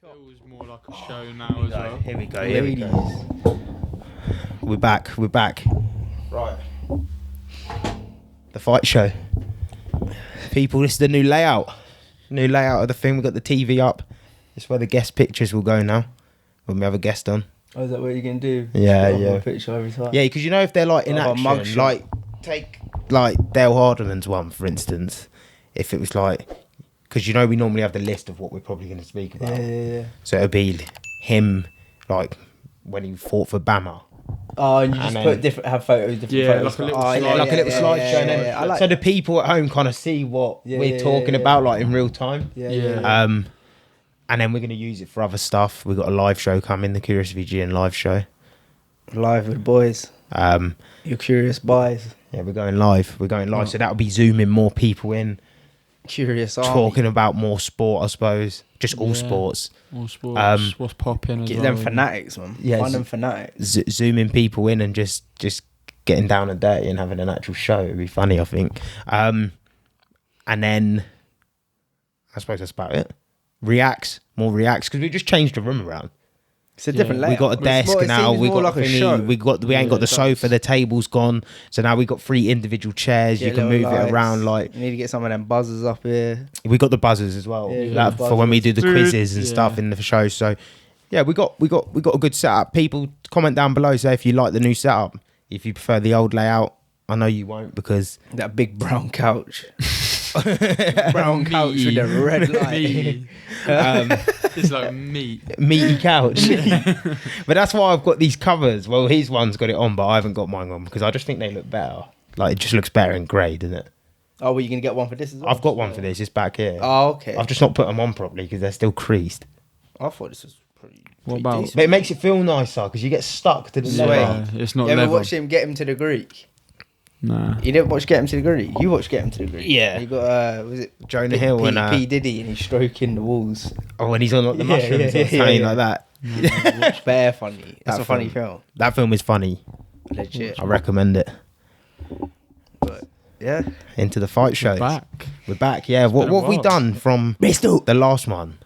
feels more like a show now as well. Here we go. We're back. Right. The fight show. People, this is the new layout. New layout of the thing. We've got the TV up. This is where the guest pictures will go now. When we have a guest on. Oh, is that what you're going to do? Yeah. A picture every time? Yeah, because you know if they're like in action, like take like Dale Hardiman's one, for instance. If it was like... Because you know we normally have the list of what we're probably going to speak about. Yeah. So it'll be him, like, when he fought for Bama. Oh, and you just have photos, photos. Like a little slideshow. Like so the people at home kind of see what we're talking about, like, in real time. Yeah. And then we're going to use it for other stuff. We've got a live show coming, the Curious Fijian live show. Live with the boys. Your Curious Buys. Yeah, we're going live. So that'll be zooming more people in. Curious talking about more sport, I suppose. Just all sports. All sports. What's popping as Get well. them fanatics, man. Yeah, Find them fanatics. Zooming people in and just getting down and dirty and having an actual show. It'd be funny, I think. And then I suppose that's about it. More reacts, because we just changed the room around. It's a different layout. We got a desk now. We got like a show. We ain't got the sofa. The table's gone. So now we got 3 individual chairs. You can move it around. Like you need to get some of them buzzers up here. We got the buzzers as well for when we do the quizzes and stuff in the show. So yeah, we got a good setup. People comment down below, say if you like the new setup. If you prefer the old layout, I know you won't because that big brown couch. Brown couch with a red light. It's like meaty couch. But that's why I've got these covers. Well, his one's got it on, but I haven't got mine on because I just think they look better. Like it just looks better in grey, doesn't it? Oh, well, you gonna get one for this as well? I've got one for this. It's back here. Oh, okay. I've just not put them on properly because they're still creased. I thought this was pretty. What about? Decent. But it makes it feel nicer because you get stuck to the suede. It's not You ever leather. watched him get him to the Greek? Nah. You didn't watch Get Him to the Greek? You watched Get Him to the Greek? Yeah. You got, was it Jonah Hill and P. Diddy and he's stroking the walls. Oh, and he's on like the mushrooms or something like that. It's bare funny. That's a funny film. That film is funny. Legit. I recommend it. But yeah. Into the fight show. We're back. Yeah. What have we done from Bristol? The last one.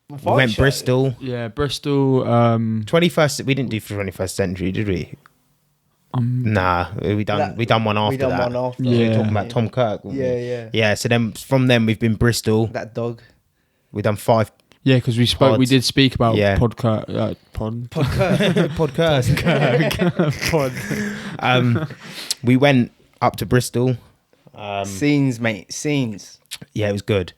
We went show. Bristol. Yeah, Bristol. 21st. We didn't do for 21st century, did we? Nah, we done one after that. One after. Yeah. We were talking about Tom Kirk. Yeah. So then from then we've been Bristol. That dog. We done 5. Yeah, because we spoke. Pods. We did speak about podcast. We went up to Bristol. Scenes, mate. Scenes. Yeah, it was good.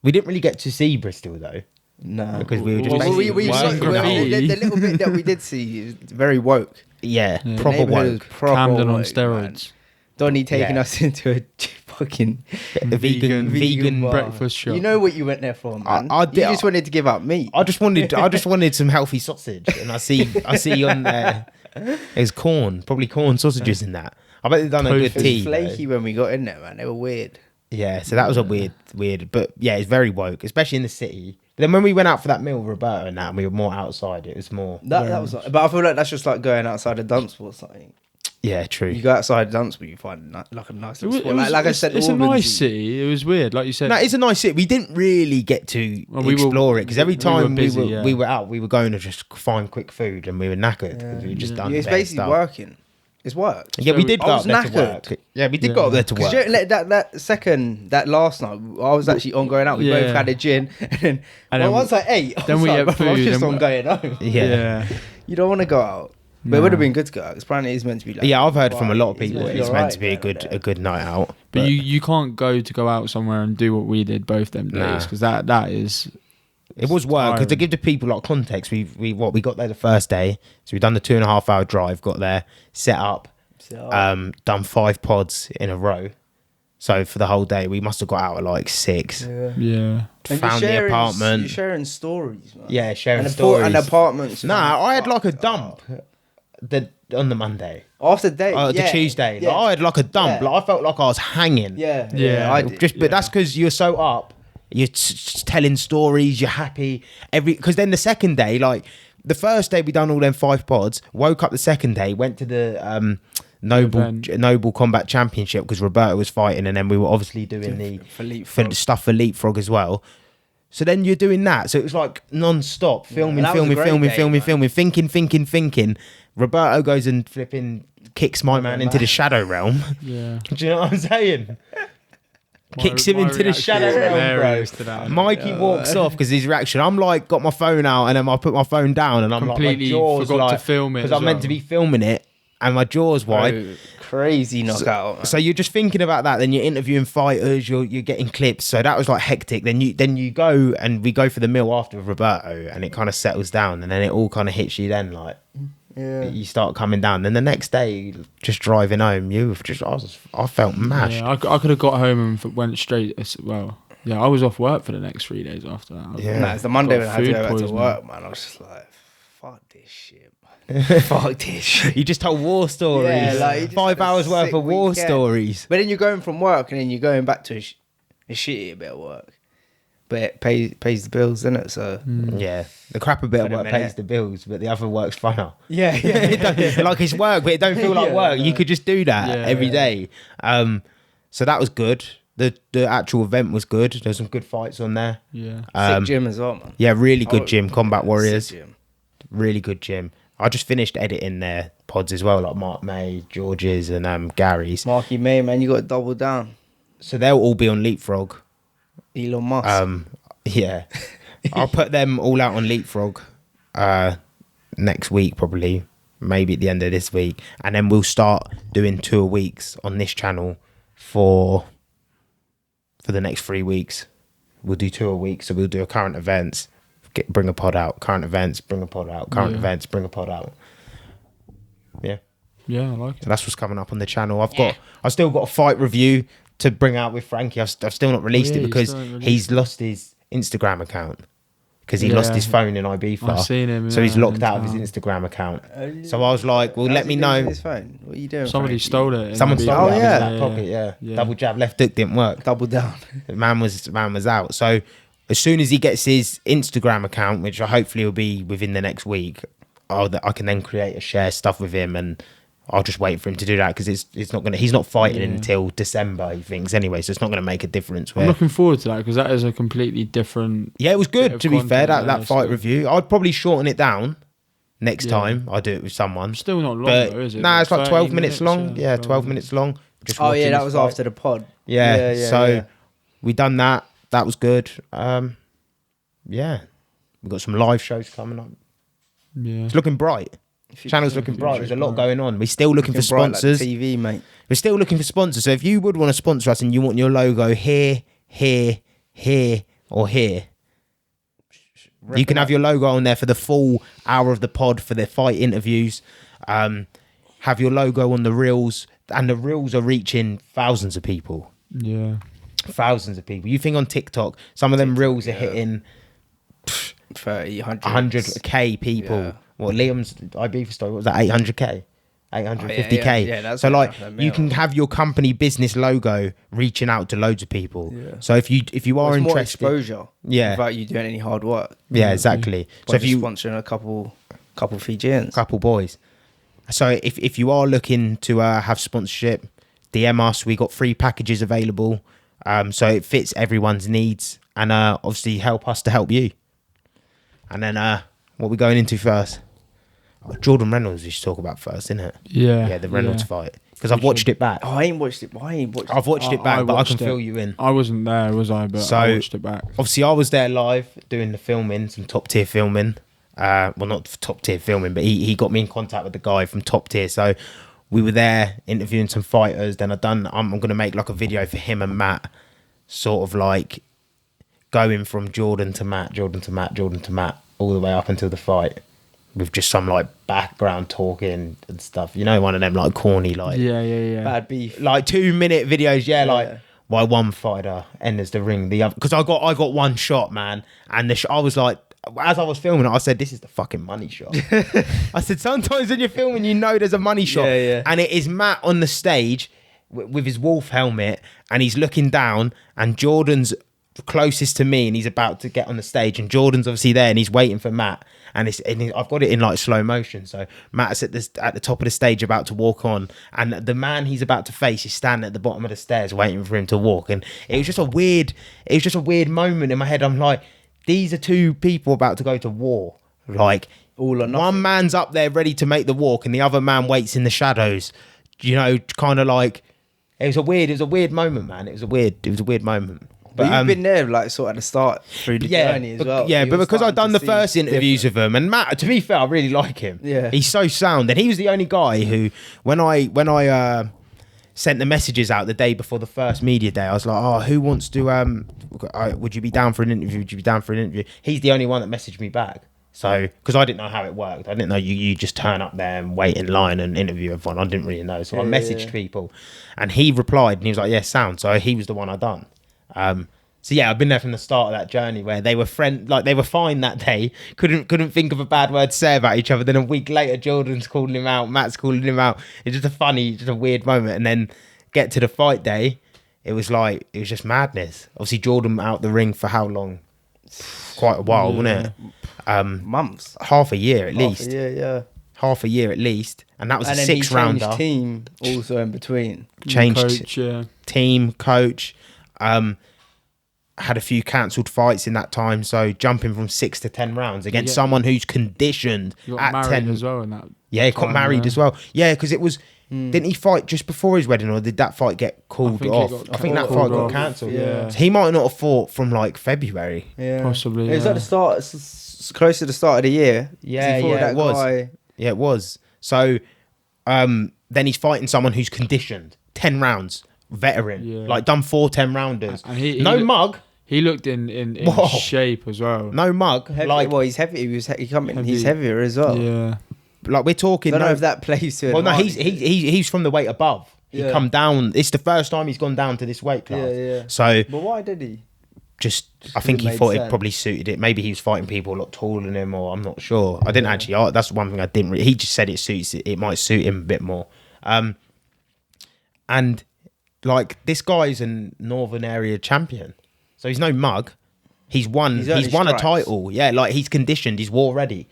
We didn't really get to see Bristol though. No, because we were just the little bit that we did see is very woke. Yeah. Proper woke. Camden on steroids. Man. Donnie taking us into a fucking vegan breakfast shop. You know what you went there for, man. You just wanted to give up meat. I just wanted some healthy sausage, and I see on there there's corn, probably corn sausages in that. I bet they've done a good tea. It was flaky when we got in there, man. They were weird. Yeah, so that was a weird, but yeah, it's very woke, especially in the city. But then when we went out for that meal with Roberta and that, and we were more outside, it was more. That was, but I feel like that's just like going outside a Dunstable or something. Yeah, true. You go outside Dunstable, you find like a nice little spot. Like I said, it's a nice city. It was weird, like you said. No, it's a nice city. We didn't really get to explore it because every time we were out, we were going to just find quick food, and we were knackered because we just done. It's basically working. It's work. Yeah, we did go up there to work. Yeah, we did go up there to work. That last night, I was actually on going out. We both had a gin, and then once I ate, then we ate food. I was just on going home. Yeah. You don't want to go out. But it would have been good to go out because apparently it's meant to be like... Yeah, I've heard from a lot of people it's meant to be a good night out. But you can't go out somewhere and do what we did both them days because that is... It was work because to give the people like context, we got there the first day, so we've done the 2.5 hour drive, got there, set up, done 5 pods in a row. So for the whole day, we must have got out at like 6. Yeah. Found the apartment. You're sharing stories, man. Yeah, sharing stories. And apartments. Nah, I had like a dump on the Monday. After the day? The Tuesday. Like, I had like a dump. Yeah. Like, I felt like I was hanging. Yeah. I did. But that's because you're so up. You're telling stories. You're happy. Because then the second day, like the first day we done all them 5 pods. Woke up the second day, went to the Noble Combat Championship because Roberta was fighting, and then we were obviously doing the stuff for Leapfrog as well. So then you're doing that. So it was like non-stop filming, that was a great day, thinking. Roberto goes and flipping kicks my man into the shadow realm. Yeah. Do you know what I'm saying? Kicks him into the shadow realm, bro. Mikey walks off because his reaction. I'm like, got my phone out, and then I put my phone down, and I'm completely like, my jaws forgot like, to film it because I'm meant to be filming it, and my jaws wide. Crazy knockout. So you're just thinking about that. Then you're interviewing fighters. You're getting clips. So that was like hectic. Then you go and we go for the meal after with Roberto, and it kind of settles down, and then it all kind of hits you. Then like. Yeah. You start coming down. Then the next day, just driving home, I felt mashed. Yeah, I could have got home and went straight. Well, yeah, I was off work for the next 3 days after that. Yeah, it's the Monday when I had to go back to work, man. I was just like, fuck this shit, man. Fuck this shit. You just told war stories. Yeah, like 5 hours worth of war stories. But then you're going from work and then you're going back to a shitty bit of work. But it pays the bills, doesn't it? So yeah, the crapper bit of work pays the bills, but the other work's funner. Yeah. Like it's work, but it don't feel like work. You could just do that every day. So that was good. The actual event was good. There's some good fights on there. Yeah, sick gym as well, man. Yeah, really good gym. Combat Warriors, gym. Really good gym. I just finished editing their pods as well, like Mark May, George's, and Gary's. Marky May, man, you got to double down. So they'll all be on Leapfrog. Elon Musk. Yeah. I'll put them all out on Leapfrog next week, probably. Maybe at the end of this week. And then we'll start doing 2 weeks on this channel for the next 3 weeks. We'll do 2 a week. So we'll do a current events, bring a pod out, current events, bring a pod out, current events, bring a pod out. Yeah. Yeah, I like it. So that's what's coming up on the channel. I've still got a fight review to bring out with Frankie. I've still not released it because he's lost his Instagram account because he lost his phone in Ibiza. I've seen him, so he's locked out of his Instagram account. So I was like, well, let me know. His phone? What are you doing? Somebody stole it. Someone stole it out of his back pocket. Yeah. Double jab, left hook didn't work. Double down. The man was out. So as soon as he gets his Instagram account, which hopefully will be within the next week, I can then create a share stuff with him, and I'll just wait for him to do that because he's not fighting until December, he thinks anyway, so it's not going to make a difference. I'm looking forward to that because that is a completely different. Yeah, it was good to be fair. That fight review, I'd probably shorten it down next time. I do it with someone. Still not long, though, is it? Nah, it's like 12 minutes long. Yeah, 12 minutes long. Just that was after the pod. Yeah, so we done that. That was good. Yeah, we got some live shows coming up. Yeah, it's looking bright. Channel's looking bright. There's a lot going on. We're still looking for sponsors. Like TV, mate. We're still looking for sponsors. So if you would want to sponsor us and you want your logo here, or here, you can have your logo on there for the full hour of the pod for their fight interviews. Have your logo on the reels, and the reels are reaching thousands of people. Yeah, thousands of people. You think on TikTok, some of them reels are hitting 30, 100k people. Yeah. Well, Liam's Ibiza story, what was that, 800k? 850k. Yeah, that's so like you can have your company business logo reaching out to loads of people. Yeah. So if you are interested, more exposure. Yeah. Without you doing any hard work. Yeah, exactly. So if you sponsoring a couple Fijians, couple boys. So if you are looking to have sponsorship, DM us. We got free packages available. So it fits everyone's needs, and obviously help us to help you. And then what are we going into first? Jordan Reynolds we should talk about first, isn't it? Yeah, the Reynolds fight, because I've watched it back. Oh, I ain't watched it. I've watched it back, but I can fill you in. I wasn't there, was I? But I watched it back. Obviously, I was there live doing the filming, some top tier filming. Well, not top tier filming, but he got me in contact with the guy from top tier. So we were there interviewing some fighters. Then I'm going to make like a video for him and Matt, sort of like going from Jordan to Matt, all the way up until the fight, with just some like background talking and stuff. You know, one of them like corny, like yeah, bad beef, like 2-minute videos. Yeah, like why one fighter enters the ring, the other. Because I got one shot, man, and I was like, as I was filming it, I said, this is the fucking money shot. I said, sometimes when you're filming, you know there's a money shot, and it is Matt on the stage with his wolf helmet, and he's looking down, and Jordan's closest to me, and he's about to get on the stage, and Jordan's obviously there, and he's waiting for Matt, and I've got it in like slow motion. So Matt's at the top of the stage about to walk on, and the man he's about to face is standing at the bottom of the stairs waiting for him to walk. And it was just a weird moment in my head. I'm like, these are two people about to go to war. Like, All or nothing. one man's up there ready to make the walk, and the other man waits in the shadows. You know, kind of like it was a weird moment, man. It was a weird moment. But you've been there, like, sort of at the start through the journey as well. Yeah, You but were because I've done starting the to first see interviews with him, and Matt, to be fair, I really like him. Yeah. He's so sound, and he was the only guy who, when I sent the messages out the day before the first media day, I was like, oh, who wants to, would you be down for an interview? Would you be down for an interview? He's the only one that messaged me back. So, because I didn't know how it worked. I didn't know you just turn up there and wait in line and interview everyone. I didn't really know. So I messaged people, and he replied, and he was like, yeah, sound. So he was the one I done. So yeah, I've been there from the start of that journey where they were they were fine that day. Couldn't think of a bad word to say about each other. Then a week later, Jordan's calling him out, Matt's calling him out. It's just a weird moment. And then get to the fight day, it was just madness. Obviously, Jordan out the ring for how long? Quite a while, wasn't it? months. Half a year at least. Yeah. Half a year at least. And that was And a then he 6-rounder. changed team also in between. Changed Coach, yeah. team, coach. Had a few cancelled fights in that time, so jumping from 6 to 10 rounds against someone who's conditioned You got at married 10 as well in that. Yeah, he got time, married yeah. as well. Yeah, because it was didn't he fight just before his wedding, or did that fight get called think it off? got I think that called fight got off. cancelled. Yeah. So he might not have fought from like February. Yeah, Possibly, It was yeah. at the start, close to the start of the year. Yeah, Before yeah, that it was. guy- Yeah, it was. So then he's fighting someone who's conditioned 10 rounds, veteran, Yeah. like done 4 10-rounders. And he No look- mug, He looked in Whoa. shape as well. no mug. Heavy, Like he's heavy. He's Heavy. heavier as well. Yeah. we're talking. I don't know no- if that plays to. Well, no, advantage. he's from the weight above. He Yeah. come down. It's the first time he's gone down to this weight class. Yeah. So But why did he? just I think it he made thought it sense. probably suited it. Maybe he was fighting people a lot taller than him, or I'm not sure. I didn't actually. That's one thing I didn't. He just said it suits. It might suit him a bit more. And like this guy's a Northern Area champion, so he's no mug. He's won. He's He's earned won a stripes. title. Yeah, like he's conditioned. He's war ready.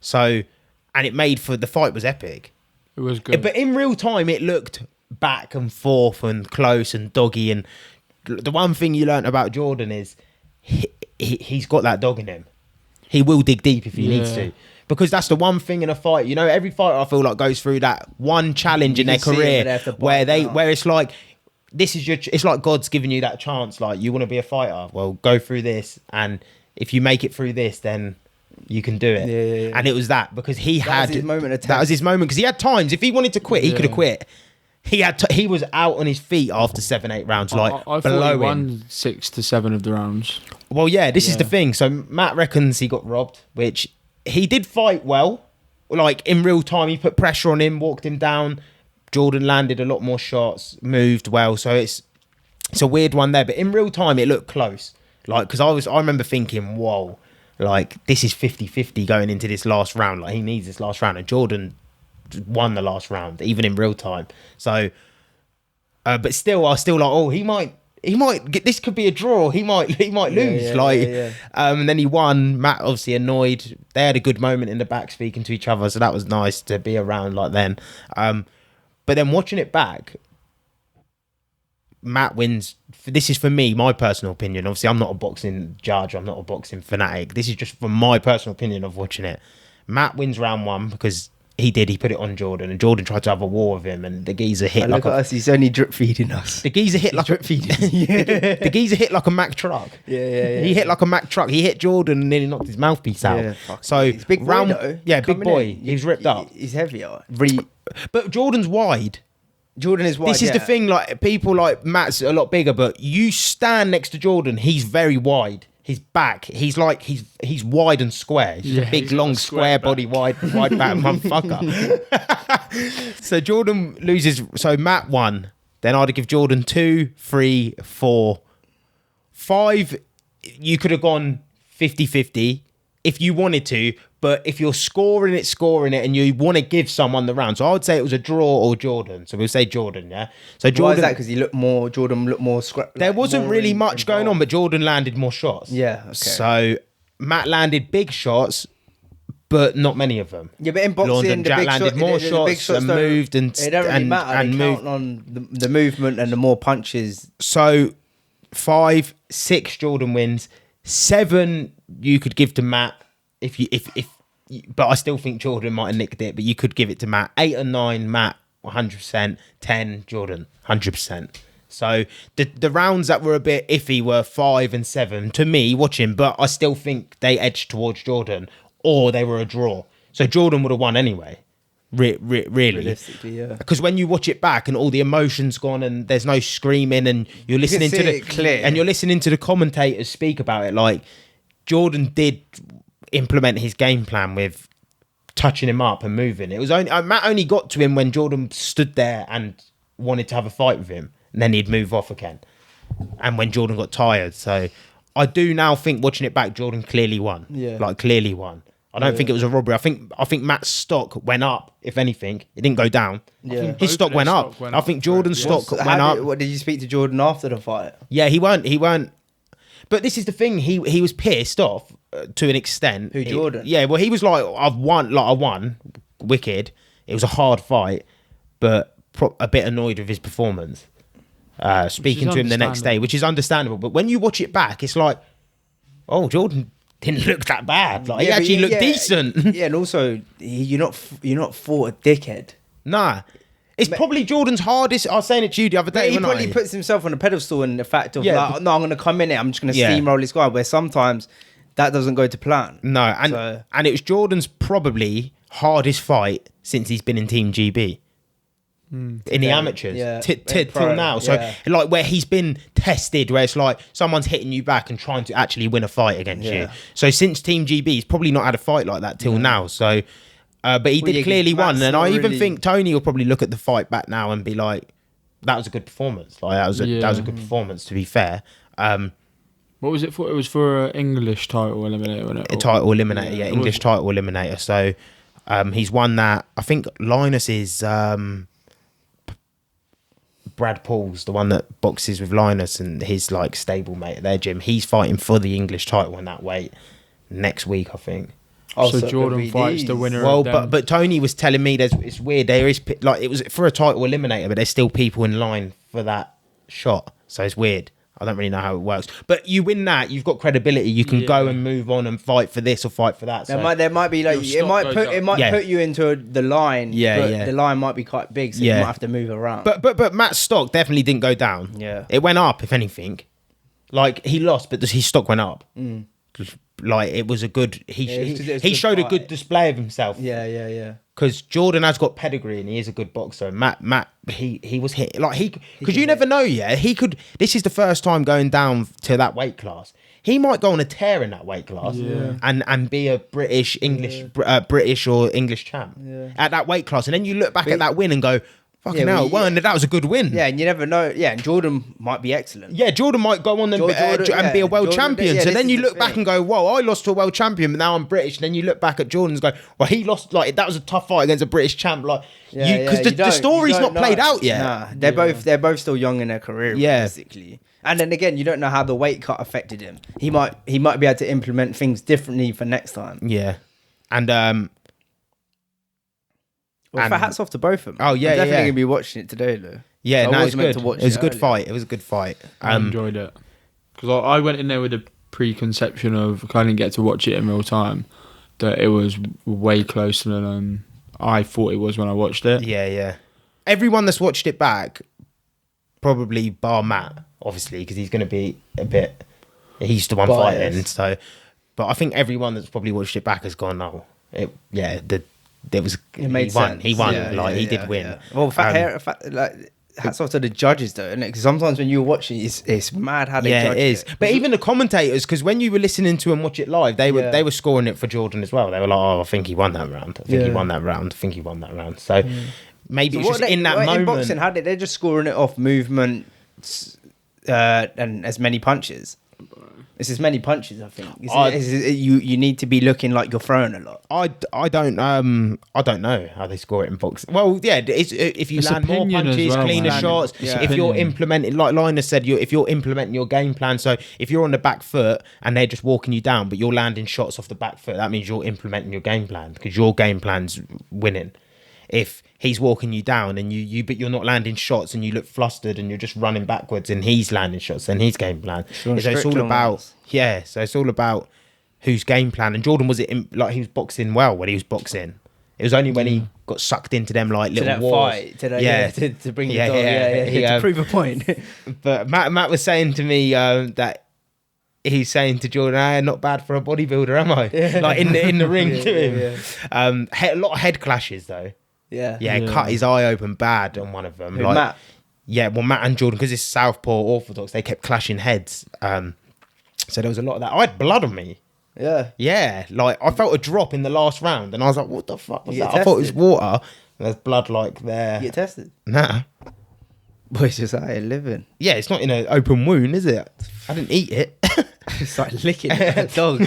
So, and it made for the fight was epic. It was good. But in real time, it looked back and forth and close and doggy. And the one thing you learnt about Jordan is he's got that dog in him. He will dig deep if he needs Yeah. to. Because that's the one thing in a fight. You know, every fighter I feel like goes through that one challenge in their can see it, career they have to where bite it out. where it's like, this is it's like God's giving you that chance. Like, you want to be a fighter? Well, go through this. And if you make it through this, then you can do it. Yeah. And it was that because he had was his moment of that was his moment because he had times. If he wanted to quit, he Yeah. could have quit. He was out on his feet after 7-8 rounds, like I thought below he him. won 6 to 7 of the rounds. Well, yeah, this is the Yeah. thing. So Matt reckons he got robbed, which he did fight well. Like in real time, he put pressure on him, walked him down. Jordan landed a lot more shots, moved well. So it's a weird one there. But in real time, it looked close. Like, because I remember thinking, whoa, like this is 50-50 going into this last round. Like he needs this last round, and Jordan won the last round, even in real time. So, but still, I was still like, oh, he might get, this could be a draw. He might lose. Yeah. And then he won. Matt obviously annoyed. They had a good moment in the back speaking to each other, so that was nice to be around like then. But then watching it back, Matt wins. This is for me, my personal opinion. Obviously, I'm not a boxing judge. I'm not a boxing fanatic. This is just from my personal opinion of watching it. Matt wins round 1 because he put it on Jordan, and Jordan tried to have a war with him, and the geezer hit Look at us. He's only drip feeding us. the geezer hit like drip feeding. the geezer hit like a Mack truck. Yeah. He hit like a Mack truck. He hit Jordan and nearly knocked his mouthpiece out. Yeah, fuck. So He's big boy, though. yeah, big Coming boy. in. He's ripped up. He's heavier. But Jordan's wide. Jordan is wide. This is the thing. Like people like Matt's a lot bigger, but you stand next to Jordan, he's very wide. His back, he's wide and square. He's Yeah, a big, he's got long, a square square body, wide back motherfucker. So Jordan loses. So Matt won. Then I'd give Jordan 2, 3, 4, 5. You could have gone 50-50 if you wanted to, but if you're scoring it, and you want to give someone the round. So I would say it was a draw or Jordan. So we'll say Jordan, yeah? So Why Jordan, is that? Because Jordan looked more scrap. there wasn't really much going on, but Jordan landed more shots. Yeah, okay. So Matt landed big shots, but not many of them. Yeah, but in boxing, London the Jack big landed shot, more the shots big shots and don't- moved and It don't really and- matter. and They moved. count on the movement and the more punches. So 5, 6 Jordan wins, 7 you could give to Matt if but I still think Jordan might have nicked it, but you could give it to Matt. 8 and 9 Matt 100%, 10 Jordan 100%. So the rounds that were a bit iffy were 5 and 7 to me watching, but I still think they edged towards Jordan, or they were a draw. So Jordan would have won anyway. Really, Realistically, yeah. Because when you watch it back and all the emotions gone and there's no screaming and you're listening to the commentators speak about it, like Jordan did implement his game plan with touching him up and moving. It was only Matt only got to him when Jordan stood there and wanted to have a fight with him, and then he'd move off again. And when Jordan got tired, so I do now think watching it back, Jordan clearly won. Yeah, like clearly won. I don't think it was a robbery. I think Matt's stock went up. If anything, it didn't go down. Yeah, his stock went up. I think Jordan's stock went up. What did you speak to Jordan after the fight? Yeah, he weren't. But this is the thing. He was pissed off to an extent. Who, Jordan? Yeah. Well, he was like, I won. Wicked. It was a hard fight, but a bit annoyed with his performance. Speaking to him the next day, which is understandable. But when you watch it back, it's like, oh, Jordan didn't look that bad. Like he actually looked decent. Yeah, and also you're not fought a dickhead. Nah. It's probably Jordan's hardest. I was saying it to you the other day. He probably puts himself on a pedestal in the fact of like, no, I'm going to come in it. I'm just going to steamroll this guy. Where sometimes that doesn't go to plan. No, and it was Jordan's probably hardest fight since he's been in Team GB. In the amateurs till now. So like where he's been tested, where it's like someone's hitting you back and trying to actually win a fight against you. So since Team GB, he's probably not had a fight like that till now. So but he did clearly won, and I even think Tony will probably look at the fight back now and be like, that was a good performance. Like that was a good performance, to be fair. What was it for? It was for an English title eliminator, wasn't it? A title eliminator, English title eliminator. So he's won that. I think Linus is Brad Paul's the one that boxes with Linus and his like stable mate at their gym. He's fighting for the English title in that weight next week, I think. Oh, so Jordan fights the winner. Well, but Tony was telling me it's weird. There is like it was for a title eliminator, but there's still people in line for that shot. So it's weird. I don't really know how it works. But you win that, you've got credibility. You can go and move on and fight for this or fight for that. So. There might be like it might put you into the line. But the line might be quite big, so you might have to move around. But Matt's stock definitely didn't go down. Yeah, it went up if anything. Like he lost, but his stock went up. Like it was a good. He showed a good display of himself. Yeah. Because Jordan has got pedigree and he is a good boxer. And Matt, he was hit like because you never know. Yeah, he could. This is the first time going down to that weight class. He might go on a tear in that weight class and be a British or English champ at that weight class. And then you look back at that win and go, fucking hell, that was a good win. Yeah, and you never know. Yeah, and Jordan might be excellent. Yeah, Jordan might go on and be a world champion. So then you look back and go, whoa, I lost to a world champion, but now I'm British. And then you look back at Jordan and go, well, he lost, like, that was a tough fight against a British champ. Like, because the story's not played out yet. Nah, they're both still young in their career, basically. And then again, you don't know how the weight cut affected him. He might be able to implement things differently for next time. Yeah. And well, hats off to both of them. Oh yeah, I'm definitely gonna be watching it today, though. Yeah, so no, it's good. It was a good fight. It was a good fight. I enjoyed it because I went in there with a preconception of I didn't get to watch it in real time. That it was way closer than I thought it was when I watched it. Yeah. Everyone that's watched it back, probably bar Matt, obviously, because he's going to be a bit. He's the one fighting, so. But I think everyone that's probably watched it back has gone, no, it made sense. He won. He did win. Yeah. Well, hats off to the judges though, isn't it? Because sometimes when you're watching, it's mad how they judge it. It is. But even the commentators, because when you were listening to him watch it live, they were scoring it for Jordan as well. They were like, "Oh, I think he won that round. I think he won that round. I think he won that round." So maybe it's just in that moment. In boxing, how did they just scoring it off movement and as many punches? It's as many punches, I think. You need to be looking like you're throwing a lot. I don't know how they score it in boxing. Well, yeah, if you land more punches, cleaner shots, if you're implementing, like Linus said, if you're implementing your game plan. So if you're on the back foot and they're just walking you down, but you're landing shots off the back foot, that means you're implementing your game plan because your game plan's winning. if he's walking you down and but you're not landing shots and you look flustered and you're just running backwards and he's landing shots, then his game plan. So it's all about so it's all about whose game plan. And Jordan he was boxing well when he was boxing. It was only when he got sucked into them like little wars. Fight, to bring it on, to prove a point. But Matt was saying to me that he's saying to Jordan, not bad for a bodybuilder, am I? Yeah. Like in the ring to him. A lot of head clashes though. Yeah, cut his eye open bad on one of them. Who, Matt? Yeah, well, Matt and Jordan, because it's Southpaw Orthodox, they kept clashing heads. So there was a lot of that. I had blood on me. Yeah, like I felt a drop in the last round and I was like, what the fuck was that? I thought it was water and there's blood like there. You get tested? Nah. Boy, it's just out here living. Yeah, it's not in an open wound, is it? I didn't eat it. It's like licking a dog.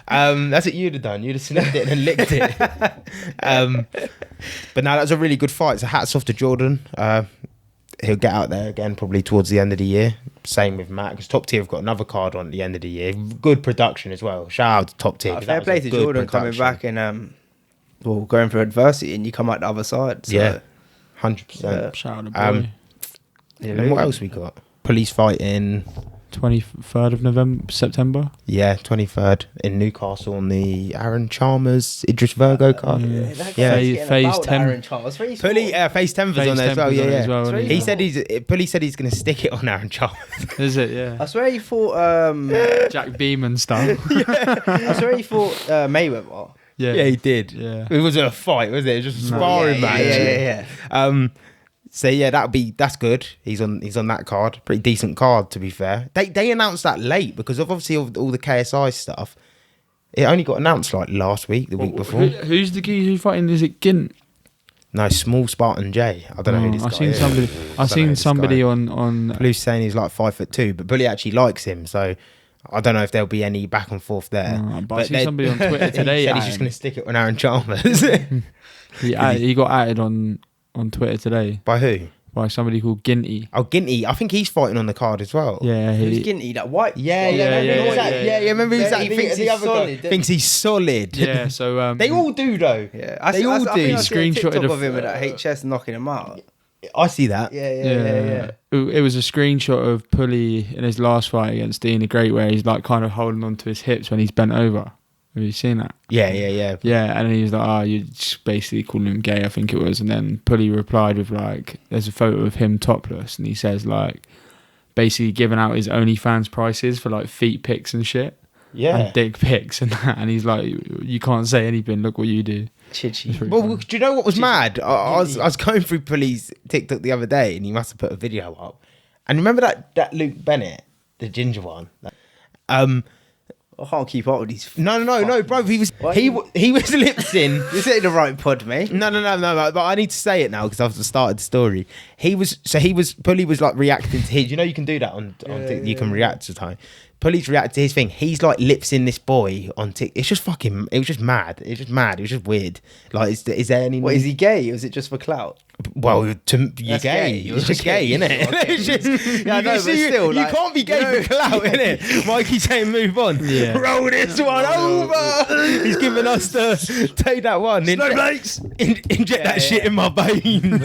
That's what you'd have done. You'd have sniffed it and then licked it. But no, that was a really good fight. So hats off to Jordan. He'll get out there again probably towards the end of the year. Same with Matt, because Top Tier have got another card on at the end of the year. Good production as well. Shout out to Top Tier. Fair play to Jordan coming back and going through adversity, and you come out the other side. So. Yeah, 100%. Shout out to boy. And what else we got? Police fighting 23rd of September. Yeah, 23rd in Newcastle on the Aaron Chalmers Idris Virgo card. Phase 10. Pully Phase 10 was on there as well. Yeah. He said Pully said he's going to stick it on Aaron Chalmers. Is it? Yeah. I swear he thought Jack Beeman style. I swear he thought Mayweather. Yeah, he did. Yeah. It wasn't a fight, was it? It was just a sparring match. Yeah. So yeah, that's good. He's on that card. Pretty decent card, to be fair. They announced that late because of obviously all the KSI stuff. It only got announced like last week, the week before. Who's the geezer who's fighting? Is it Gint? No, Small Spartan J. I don't know who this guy is. I've seen somebody on Blue's saying he's like 5'2", but Bully actually likes him, so I don't know if there'll be any back and forth there. But I seen somebody on Twitter today. He said he's just going to stick it on Aaron Chalmers. He got added on Twitter today. By who? By somebody called Ginty. Oh, Ginty. I think he's fighting on the card as well. Yeah. Who's Ginty? That white? Yeah. Remember who's that? He thinks he's solid. Thinks he's solid. Yeah, so... they all do, though. Yeah. They all do. I screenshotted of him with that HS knocking him out. I see that. Yeah. It was a screenshot of Pully in his last fight against Dean the Great where he's like kind of holding on to his hips when he's bent over. Have you seen that? Yeah. Yeah, and then he was like, you're just basically calling him gay, I think it was. And then Pully replied with like, there's a photo of him topless, and he says like, basically giving out his OnlyFans prices for like feet pics and shit. Yeah. And dick pics and that. And he's like, you can't say anything, look what you do. Well, do you know what was mad? I was going through Pully's TikTok the other day, and he must have put a video up. And remember that Luke Bennett, the ginger one? I can't keep up with these. No, bro. He was lips in. This ain't the right pod, mate. No. But I need to say it now because I've started the story. Pully was like reacting to his. You know, you can do that on TikTok. You can react to time. Pully's reacted to his thing. He's like lips in this boy on TikTok. It's just fucking. It was just mad. It was just weird. Like, is there any? What, is he gay or is it just for clout? Well, you're gay. You're just gay, innit? It's just, yeah, I know, but still, you can't be gay for clout, innit? Mikey's saying move on. Yeah. Roll this one over. He's giving us the take that one. Snowflakes. Inject that shit in my veins.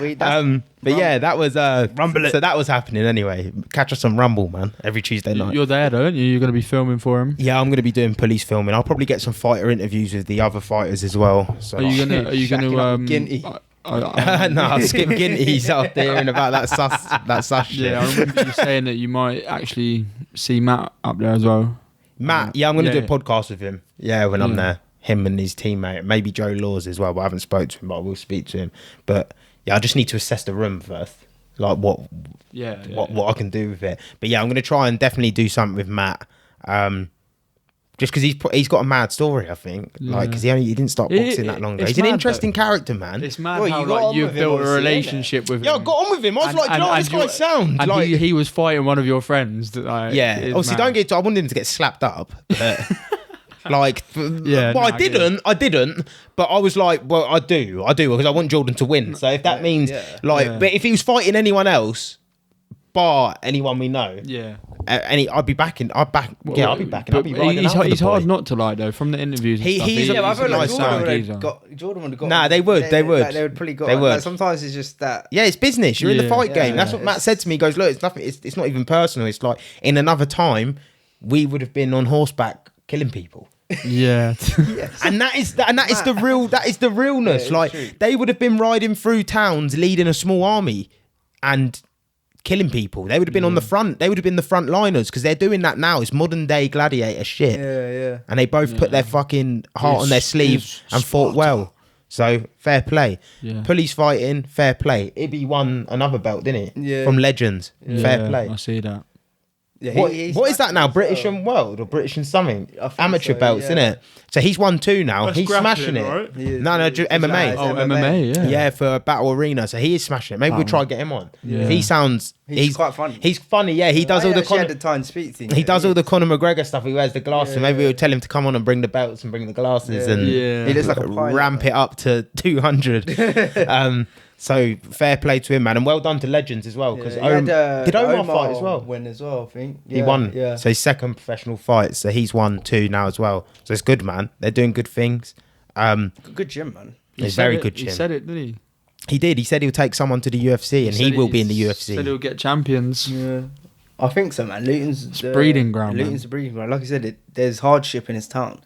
We can't. But yeah, that was Rumble. So that was happening anyway. Catch us on Rumble, man. Every Tuesday night. You're there, don't you? You're going to be filming for him. Yeah, I'm going to be doing police filming. I'll probably get some fighter interviews with the other fighters as well. So Are you going to? No, I'll skip Ginty's up there and about that sus shit. Yeah, I remember you saying that you might actually see Matt up there as well. Matt, I'm going to do a podcast with him. Yeah, when I'm there. Him and his teammate. Maybe Joe Laws as well, but I haven't spoke to him, but I will speak to him. But yeah, I just need to assess the room first. Like what I can do with it. But yeah, I'm going to try and definitely do something with Matt. Just because he's got a mad story, I think. Like, because he didn't start boxing that long ago. He's an interesting character, man. It's mad how you've built a relationship with him. Yeah, I got on with him. I was like, do you know what this guy sound? And like, he was fighting one of your friends. That, like, obviously, I wanted him to get slapped up. But, I didn't. But I was like, well, I do because I want Jordan to win. So if that means but if he was fighting anyone else, bar anyone we know, I'd be backing. I'd be backing. I'd be riding he's out for the he's hard boy. not to like though. From the interviews, and stuff, he's a- Yeah, but I feel like nice Jordan would have got. Nah, they would. They would probably got. They would. Like, sometimes it's just that. Yeah, it's business. You're in the fight game. That's what Matt it's- said to me. He goes, look, it's nothing. It's not even personal. It's like in another time, we would have been on horseback killing people. yeah. And that is the real. That is the realness. Yeah, like true. they would have been riding through towns, leading a small army, and killing people. They would have been on the front. They would have been the front liners because they're doing that now. It's modern day gladiator shit. Yeah. And they both put their fucking heart on their sleeve and fought Sparta. well. So fair play. Yeah. Pully's fighting, fair play. Ibby won another belt, didn't he? Yeah. From Legends. Fair play. I see that. Yeah, What he's is that now? smashing British as well. and world or British and something? I think Amateur so, belts, yeah. innit? So he's won 2 now. That's He's smashing grappling, it. right? He is, No, he just is. MMA. It's Oh, MMA, yeah. Yeah, for a battle arena. So he is smashing it. Maybe we'll try to get him on. Yeah. He sounds. He's quite funny. He's funny. Yeah, he does all the Conor. Had the Conor. time to speak to him. He does all the Conor McGregor stuff. He wears the glasses. Yeah. Maybe we'll tell him to come on and bring the belts and bring the glasses and Yeah. He looks like a pilot, ramp it up to 200. So fair play to him, man, and well done to Legends as well. Because did Omar fight as well? Win as well, I think. He won. Yeah. So his second professional fight. So he's won 2 now as well. So it's good, man. They're doing good things. Good gym, man. It's very good He gym. said it, didn't he? He did. He said he'll take someone to the UFC, and he will be in the UFC. Said he'll get champions. Yeah. I think so, man. Luton's the breeding ground, man. Luton's the breeding ground. Like I said, there's hardship in his town.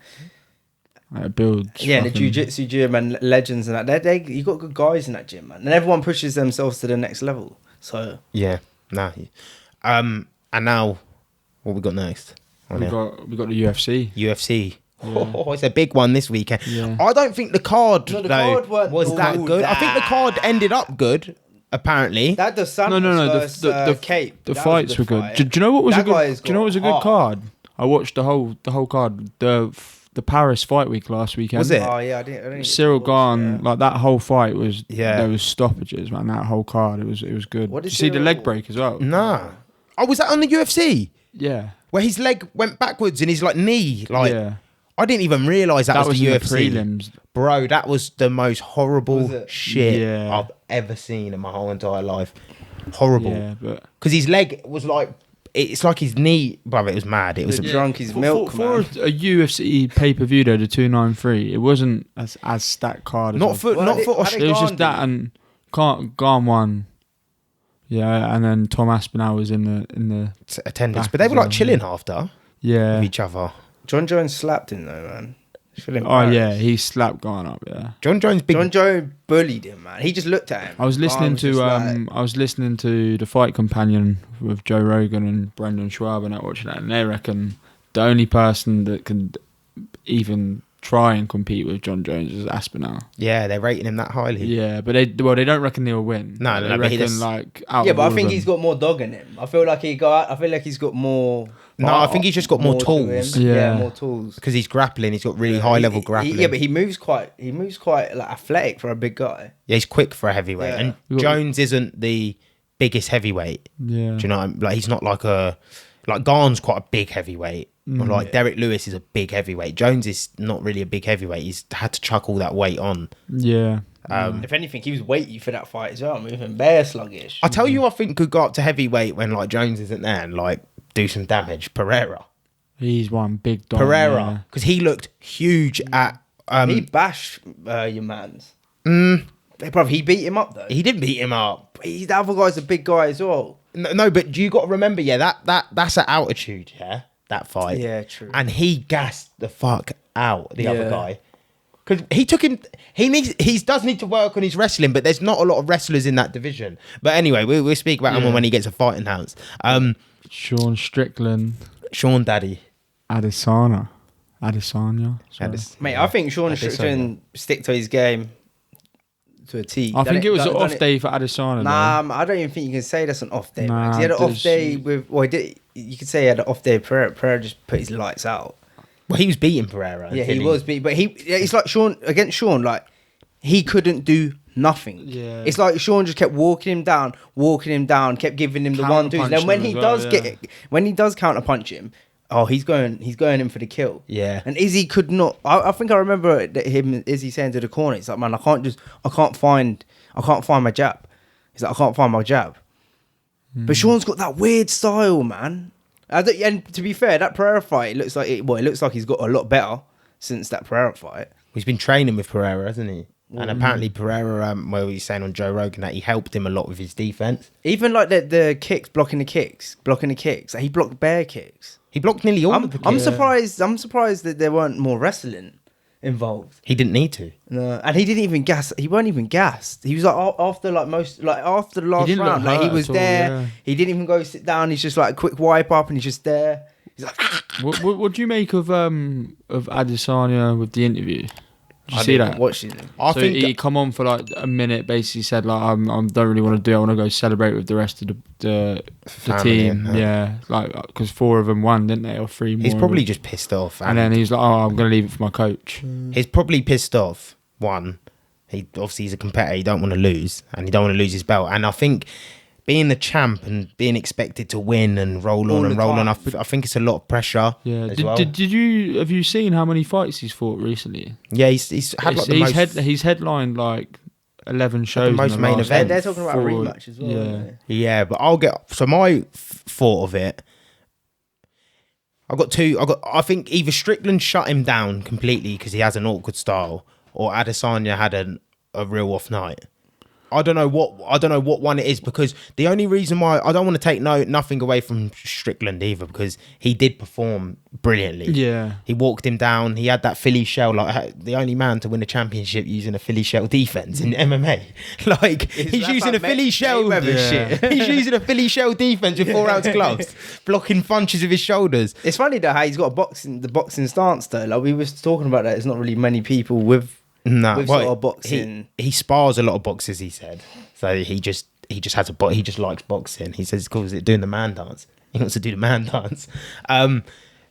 It builds. Yeah, the fucking- jiu-jitsu gym and Legends and that. You got good guys in that gym, man. And everyone pushes themselves to the next level. So Yeah. Nah. And now, what we got next? We got the UFC. UFC. Oh, it's a big one this weekend. Yeah. I don't think the card, No, the though, card weren't was that all good. I think the card ended up good, apparently. that does Santos No. versus, Cape. The That was a fights good were good. fight. Do you know what was That a good? guy's Do you know what was a good got card? I watched the whole card. The Paris fight week last weekend. Was it? Oh yeah, I didn't Cyril watch, Gane, yeah. like that whole fight was. Yeah. There was stoppages, man. That whole card, it was good. What Did did you see the Cyril- leg break as well? Nah. Oh, was that on the UFC? Yeah. Where his leg went backwards and his knee, Yeah. I didn't even realise that was the in UFC. prelims. Bro, that was the most horrible Was it? shit Yeah. I've ever seen in my whole entire life. Horrible. Yeah, but Because his leg was it's like his knee, brother. It was mad. It was Drunk his milk, for man. a UFC pay per view though, the 293. It wasn't as stacked card. As not I- for Well, not I for did- I Australia. It was Gane just that did. and Gane won. Yeah, and then Tom Aspinall was in the attendance, back but they as were well, chilling after yeah. with each other. John Jones slapped him though, man. Oh yeah, he slapped Gane up. Yeah. John Jones, big. John Jones bullied him, man. He just looked at him. I was listening Gane was to just I was listening to the Fight Companion with Joe Rogan and Brendan Schwab and that watching that, and they reckon the only person that can even try and compete with John Jones is Aspinall. Yeah, they're rating him that highly. Yeah, but they don't reckon he'll win. No, they but he reckon does- like out yeah, of but all I of think them. he's got more dog in him. I feel like he's got more. No, I think he's just got more to tools. him. Yeah. more tools. Because he's grappling, he's got really high level grappling. Yeah, but he moves quite like athletic for a big guy. Yeah, he's quick for a heavyweight, Yeah. and You got- Jones isn't the biggest heavyweight. Yeah. Do you know? Like he's not like Gane's quite a big heavyweight. Or like Derek Lewis is a big heavyweight. Jones is not really a big heavyweight. He's had to chuck all that weight on. Yeah. If anything, he was weighty for that fight as well, moving bare sluggish. I tell you, I think could go up to heavyweight when Jones isn't there and do some damage. Pereira, He's one big dog. Pereira, because he looked huge at. he bashed your man's. Hey, bro, he beat him up though. He did beat him up. The other guy's a big guy as well. No, but you got to remember, that's at altitude, yeah, that fight. Yeah, true. And he gassed the fuck out the other Yeah. guy. Because he took him, he does need to work on his wrestling, but there's not a lot of wrestlers in that division. But anyway, we'll speak about him when he gets a fight announced. Sean Strickland, Sean Daddy. Adesanya. Sorry. Mate, I think Sean I think so, Strickland stick to his game to a T. I think it was an Done off it- day for Adesanya. Nah, I don't even think you can say that's an off day. Nah, man. 'Cause he had an off there's- day with. Well, he did. You could say he had an off day. Pereira just put his lights out. Well, he was beating Pereira. Yeah, until he was beat, but it's like Sean against Sean. Like he couldn't do nothing. Yeah. It's like Sean just kept walking him down, kept giving him the 1-2s. And then when Counter-punching he him as well, does yeah. when he does counter punch him, oh, he's going in for the kill. Yeah. And Izzy could not. I think I remember Izzy saying to the corner, "It's like, man, I can't find my jab." He's like, "I can't find my jab." But Sean's got that weird style, man. And to be fair, that Pereira fight, it looks like he's got a lot better since that Pereira fight. He's been training with Pereira, hasn't he? And apparently Pereira, where he's saying on Joe Rogan that he helped him a lot with his defense. Even like the kicks, blocking the kicks. Like, he blocked bare kicks. He blocked nearly all of the kicks. I'm surprised that there weren't more wrestling involved. He didn't need to. No, and he didn't even gas. He weren't even gassed. He was like after the last round, like he was there. Yeah. He didn't even go sit down. He's just like a quick wipe up, and he's just there. He's like, what do you make of Adesanya with the interview? Did you see that? Watching it. I think he come on for like a minute, basically said like I don't really want to do it. I want to go celebrate with the rest of the team. Yeah, like because 4 of them won, didn't they, or 3 more? He's probably just pissed off. And then he's like, "Oh, I'm going to leave it for my coach." He's probably pissed off. One, he's a competitor. He don't want to lose, and he don't want to lose his belt. And I think being the champ and being expected to win and roll on, I think it's a lot of pressure. Yeah. Have you seen how many fights he's fought recently? Yeah, he's had like the most. He's headlined like 11 shows. The most main event. They're talking about a rematch as well. Yeah. Yeah, but my thought of it. I got 2. I think either Strickland shut him down completely because he has an awkward style, or Adesanya had a real off night. I don't know what one it is, because the only reason why I don't want to take nothing away from Strickland either, because he did perform brilliantly. Yeah, he walked him down. He had that Philly shell, like the only man to win a championship using a Philly shell defense in MMA. Like he's using a Philly shell. He's using a Philly shell defense with 4 ounce gloves, blocking punches with his shoulders. It's funny though how he's got the boxing stance though. Like we was talking about that. There's not really many people with. Sort of boxing. He spars a lot of boxers, he said. So he just has he just likes boxing. He says, calls it doing the man dance. He wants to do the man dance.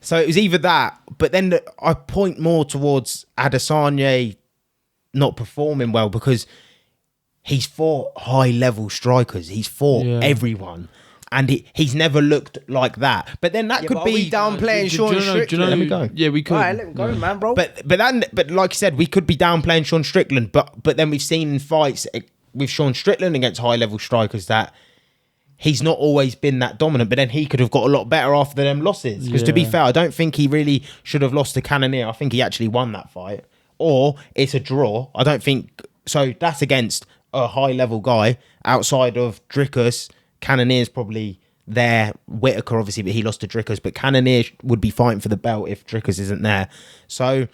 So it was either that, but then I point more towards Adesanya not performing well, because he's fought high level strikers. He's fought everyone. And he's never looked like that. But then that could be downplaying Sean Strickland. Let me go. Yeah, we could. All right, let him go, man, bro. But like I said, we could be downplaying Sean Strickland. But then we've seen in fights with Sean Strickland against high level strikers that he's not always been that dominant. But then he could have got a lot better after them losses. Because to be fair, I don't think he really should have lost to Cannonier. I think he actually won that fight. Or it's a draw. I don't think so. That's against a high level guy outside of Dricus. Cannonier's probably there. Whitaker, obviously, but he lost to Dricus. But Cannonier would be fighting for the belt if Dricus isn't there. So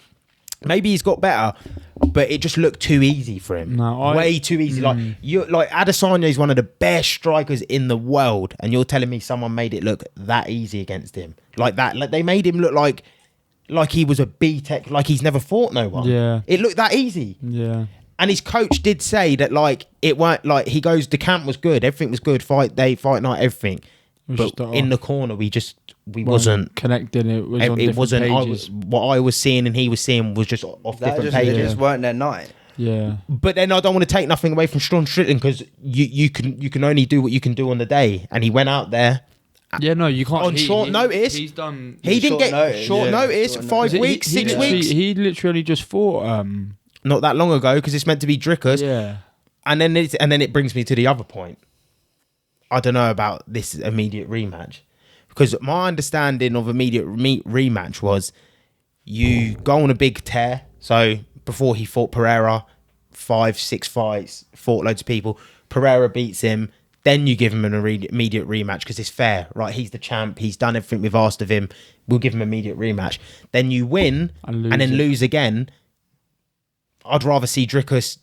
maybe he's got better, but it just looked too easy for him. Way too easy. Like Adesanya is one of the best strikers in the world, and you're telling me someone made it look that easy against him, like that. Like they made him look like he was a B-Tech, like he's never fought no one. Yeah, it looked that easy. Yeah. And his coach did say that, like, it weren't like he goes, the camp was good, everything was good, fight day, fight night, everything. But in the corner, we wasn't connecting. It wasn't. What I was seeing and he was seeing was just off different pages. They just weren't their night. Yeah. But then I don't want to take nothing away from Sean Strickland, because you can only do what you can do on the day, and he went out there. Yeah, no, you can't. On short notice, he's done. He didn't get short notice. 5 weeks, 6 weeks. He literally just fought. Not that long ago, because it's meant to be Dricus. Yeah. And then it brings me to the other point. I don't know about this immediate rematch, because my understanding of immediate rematch was you go on a big tear. So before he fought Pereira, 5-6 fights, fought loads of people. Pereira beats him. Then you give him an immediate rematch, because it's fair, right? He's the champ. He's done everything we've asked of him. We'll give him an immediate rematch. Then you win and then lose again. I'd rather see Dricus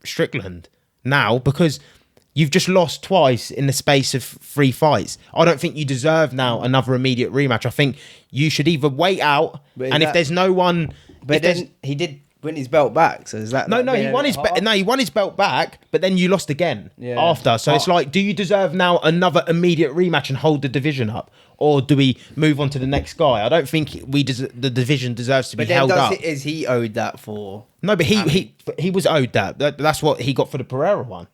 Strickland now, because you've just lost twice in the space of 3 fights. I don't think you deserve now another immediate rematch. I think you should either wait out, and if there's no one... But then he did win his belt back, so is that... No, he won his belt back, but then you lost again after. So it's like, do you deserve now another immediate rematch and hold the division up? Or do we move on to the next guy? I don't think the division deserves to be held up. Is he owed that for... No, but he was owed that. That's what he got for the Pereira one.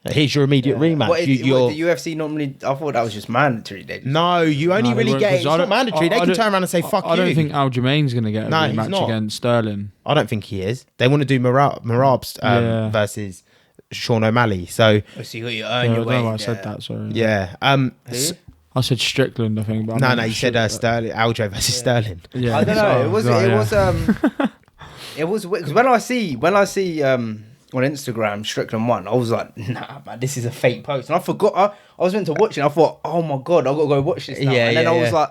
Here's your immediate rematch. The UFC normally... I thought that was just mandatory. No, you only really get... It's not mandatory. They can turn around and say, fuck you. I don't think Aljamain's going to get a rematch against Sterling. I don't think he is. They want to do Marab's versus Sean O'Malley. So you got your own your way. I said that, sorry. Yeah. I said Strickland, I think. But No, you said Sterling, Aljo versus Sterling. Yeah, I don't know. It was because when I see on Instagram Strickland won, I was like, nah, man, this is a fake post, and I forgot. I was meant to watch it. And I thought, oh my god, I got to go watch this now. And then I was like,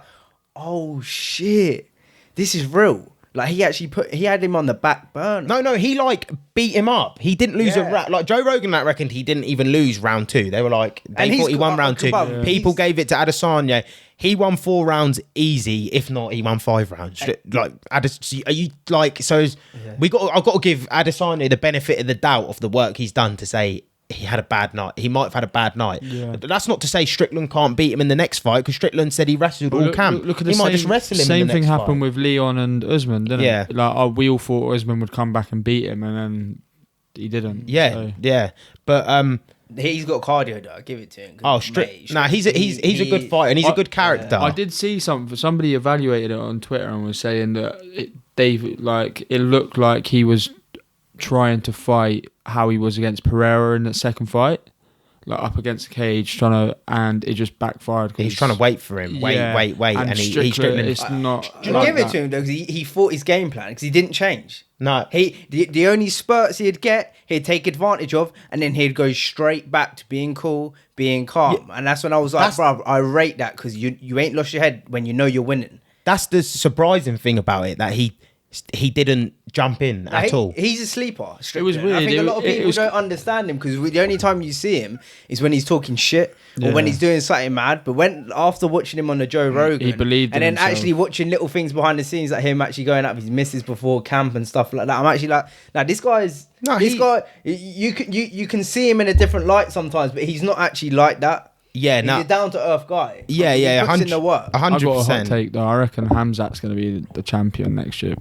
oh shit, this is real. Like he had him on the back burner. No, he like beat him up. He didn't lose a round. Like Joe Rogan reckoned he didn't even lose round 2. They were like, they thought he won round 2. Yeah. People gave it to Adesanya. He won 4 rounds easy. If not, he won 5 rounds. Like, are you like, so I've got to give Adesanya the benefit of the doubt of the work he's done to say he had a bad night. He might have had a bad night. Yeah. But that's not to say Strickland can't beat him in the next fight, because Strickland said he wrestled all camp. Look at he might just wrestle him in the next fight. Same thing happened with Leon and Usman, didn't it? Like, we all thought Usman would come back and beat him, and then he didn't. Yeah. But he's got cardio though. I give it to him. He's a good fighter, and he's a good character. I did see somebody evaluated it on Twitter and was saying that it looked like he was trying to fight how he was against Pereira in that second fight, like up against the cage, and it just backfired. He's trying to wait for him, wait, and he's it's not. Give it to him though, because he fought his game plan, because he didn't change. No, the only spurts he'd get, he'd take advantage of, and then he'd go straight back to being cool, being calm, and that's when I was like, bro, I rate that, because you ain't lost your head when you know you're winning. That's the surprising thing about it, that he didn't jump in at all. He's a sleeper. Strickland. It was weird. I think a lot of people don't understand him, because the only time you see him is when he's talking shit or when he's doing something mad. But after watching him on the Joe Rogan, he believed in and then himself. Actually watching little things behind the scenes, like him actually going up his misses before camp and stuff like that, I'm actually like, now this guy's guy. You can see him in a different light sometimes, but he's not actually like that. Yeah, he's a down to earth guy. Yeah, he puts in the work. 100%. I've got a hot take though. I reckon Hamzat's going to be the champion next year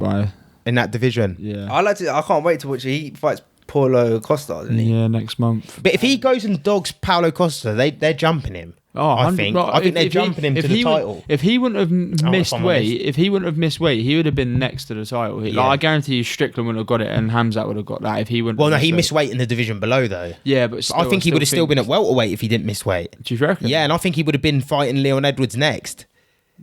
in that division. Yeah, I can't wait to watch it. He fights Paulo Costa, doesn't he? Yeah, next month. But if he goes and dogs Paulo Costa, they're jumping him. I think they're jumping him to the title. If he wouldn't have missed weight, he would have been next to the title. Like, I guarantee you, Strickland wouldn't have got it, and Hamzat would have got that if he wouldn't. Well, no, he missed weight in the division below though. Yeah, but still, I think he would have still been at welterweight if he didn't miss weight. Do you reckon? Yeah, and I think he would have been fighting Leon Edwards next.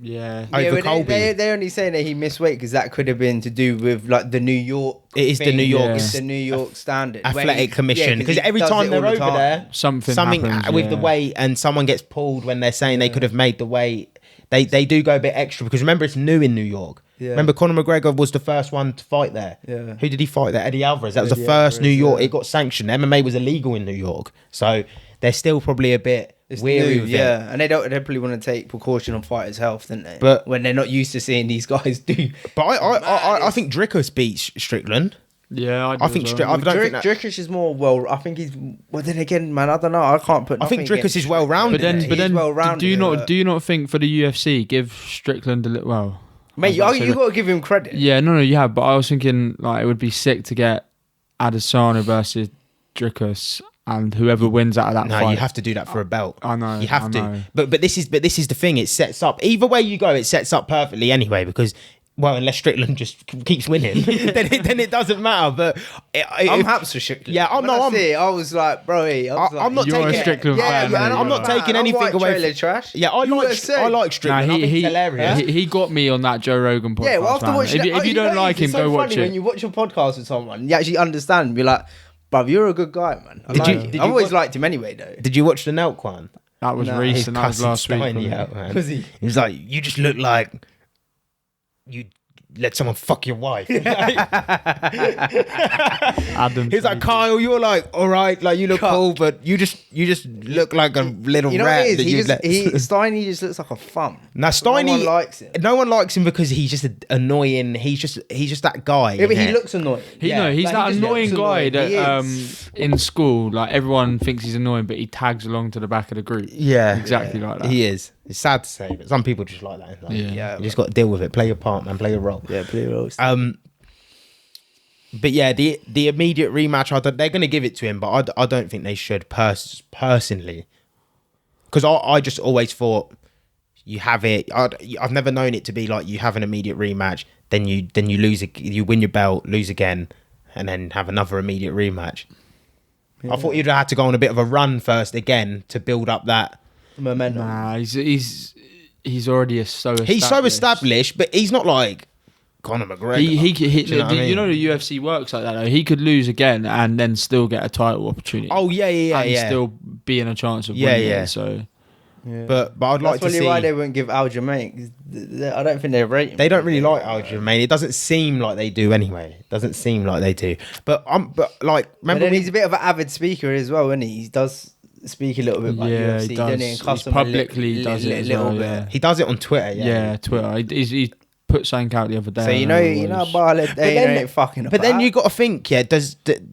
Yeah, over Colby. They're only saying that he missed weight because that could have been to do with like the New York. It is the New York. It's the New York standard athletic commission, because every time they're over there, something happens, with the weight, and someone gets pulled when they're saying they could have made the weight. They do go a bit extra, because remember, it's new in New York. Yeah. Remember, Conor McGregor was the first one to fight there. Yeah. Who did he fight there? Eddie Alvarez. That was the first New York. It got sanctioned. MMA was illegal in New York, so they're still probably a bit. It's weary with it. And they probably want to take precaution on fighters' health, don't they? But when they're not used to seeing these guys do. But I think Dricus beats Strickland. Yeah, I think Dricus is more well. I think he's. Well, then again, man, I don't know. I can't put. I think Dricus is well rounded. But then, do you not think for the UFC give Strickland a little? Well, mate, you got to give him credit. Yeah, no, you have. But I was thinking like it would be sick to get Adeysana versus Dricus. And whoever wins out of that fight. No, you have to do that for a belt. I know. You have to. But this is the thing. It sets up. Either way you go, it sets up perfectly anyway, because, well, unless Strickland just keeps winning, then it doesn't matter. But I'm happy for Strickland. Yeah, I was like, bro, I'm not taking a Strickland fan. Man, I'm not taking anything away. Trash. Yeah, I like Strickland. I think he's hilarious. He got me on that Joe Rogan podcast. Yeah, well, after watching if you don't like him, go watch it. When you watch a podcast with someone, you actually understand. Be like, bruv, you're a good guy, man. I've always liked him anyway, though. Did you watch the Nelk one? That was recent. That was last week. He was like, you just look like you let someone fuck your wife. Adam. He's like, Kyle, you're like, all right, like you look cool, but you just look like a little rat. Steiny just looks like a thumb. Now Steiny, no one likes him. No one likes him because he's just annoying. He's just that guy. Yeah, but he looks annoying. He's that annoying guy that in school, like everyone thinks he's annoying, but he tags along to the back of the group. Yeah, exactly like that. He is. It's sad to say, but some people just like that. Like, you just got to deal with it. Play your part, man. Play your role. Yeah, play your role. But yeah, the immediate rematch, they're going to give it to him, but I don't think they should personally, because I just always thought you have it. I've never known it to be like you have an immediate rematch, then you lose, you win your belt, lose again, and then have another immediate rematch. Yeah. I thought you'd have had to go on a bit of a run first again to build up that. momentum. Nah, he's already so established. He's so established, but he's not like Conor McGregor. You know the UFC works like that though. He could lose again and then still get a title opportunity. Oh yeah, and still be in a chance of winning. Yeah. So, but I'd like to see. That's probably why they wouldn't give Aljamain. I don't think they rate him. They don't really like Aljamain. It doesn't seem like they do anyway. It doesn't seem like they do. But like, remember, then he's a bit of an avid speaker as well, isn't he? He does speak a little bit about UFC, he does. doesn't he? And He publicly does it as well, yeah. He does it on Twitter. Yeah, Twitter. He put something out the other day. So you know, Barlet, they ain't fucking about. But then you got to think,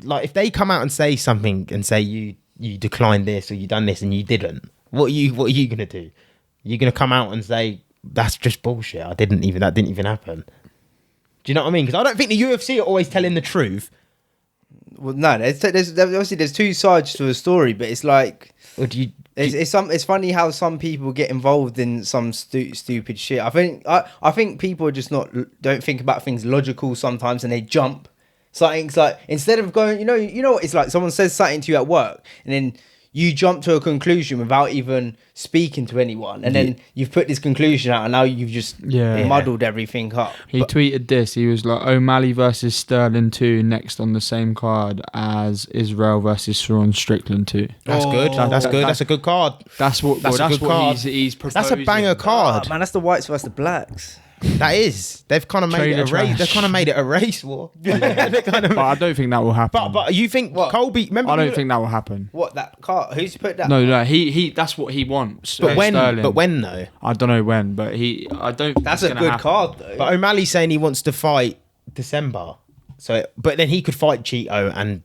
like if they come out and say something and say you declined this or you done this and you didn't, what are you gonna do? You're gonna come out and say that's just bullshit. That didn't even happen. Do you know what I mean? Because I don't think the UFC are always telling the truth. Well, no, there's obviously there's two sides to a story, but it's like it's funny how some people get involved in some stupid shit. I think people are just don't think about things logical sometimes, and they jump. Something's like, instead of going, you know what it's like. Someone says something to you at work, and then you jump to a conclusion without even speaking to anyone, and then you've put this conclusion out, and now you've just muddled everything up. He tweeted this. He was like, O'Malley versus Sterling 2 next on the same card as Israel versus Sean Strickland 2. That's good. That's good. That's a good card. That's what he's proposing. That's a banger card. Oh, man, that's the whites versus the blacks. That is. They've kind of made it a race. They've kind of made it a race war. But I don't think that will happen. But you think Colby? Remember? I don't think that will happen. What, that car? Who's put that? No. He. That's what he wants. But when? Sterling. But when though? I don't know when. But I don't. That's a good card though. But O'Malley's saying he wants to fight December. So, but then he could fight Cheeto and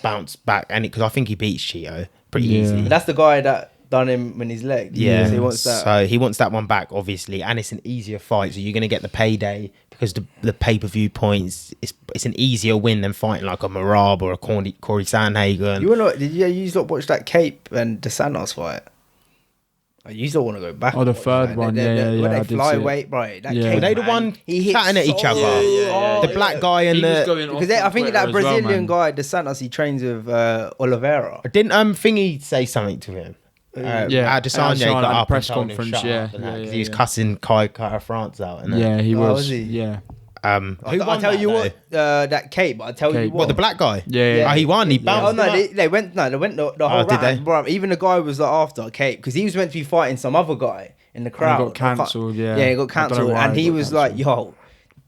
bounce back, and because I think he beats Cheeto pretty easily. That's the guy that done him in his leg. Yeah, so he wants that. So he wants that one back, obviously, and it's an easier fight. So you're going to get the payday because the pay-per-view points. It's an easier win than fighting like a Marab or a Corey Sandhagen. Did you not watch that Cape and DeSantis fight? You still want to go back? Oh, the third one, yeah. When I they did fly see it. weight, right? That Were they the one chatting at each other? Yeah. The black guy and because I think that Brazilian guy DeSantis, he trains with Oliveira. Didn't Thingy say something to him? Adeysana got up press and told him conference. shut up he was cussing Kai France out. He was. Was he? Yeah. I'll tell you what, that Cape. I'll tell you What, the black guy? Yeah. Oh, he won. He bounced. Oh no, they went the whole did they? round. Bro, even the guy was like after Cape because he was meant to be fighting some other guy in the crowd. He got cancelled. Yeah, he got cancelled, and he was like, "Yo,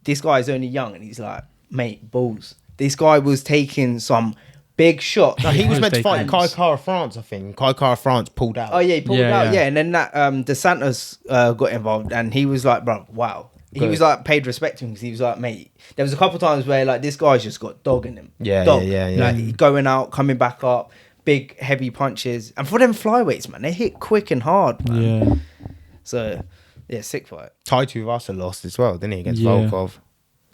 this guy's only young," and he's like, "Mate, balls." This guy was taking some big shot. No, he was meant to fight Kai Kara France, I think. Kai Kara France pulled out. Oh yeah, he pulled out. Yeah, and then that DeSantis got involved, and he was like, "Bro, wow." He was like paid respect to him because he was like, mate. There was a couple of times where like this guy's just got dog in him. Yeah. Like going out, coming back up, big heavy punches, and for them flyweights, man, they hit quick and hard, man. Yeah. So yeah, sick fight. Tai Tuivasa lost as well, didn't he, against Volkov?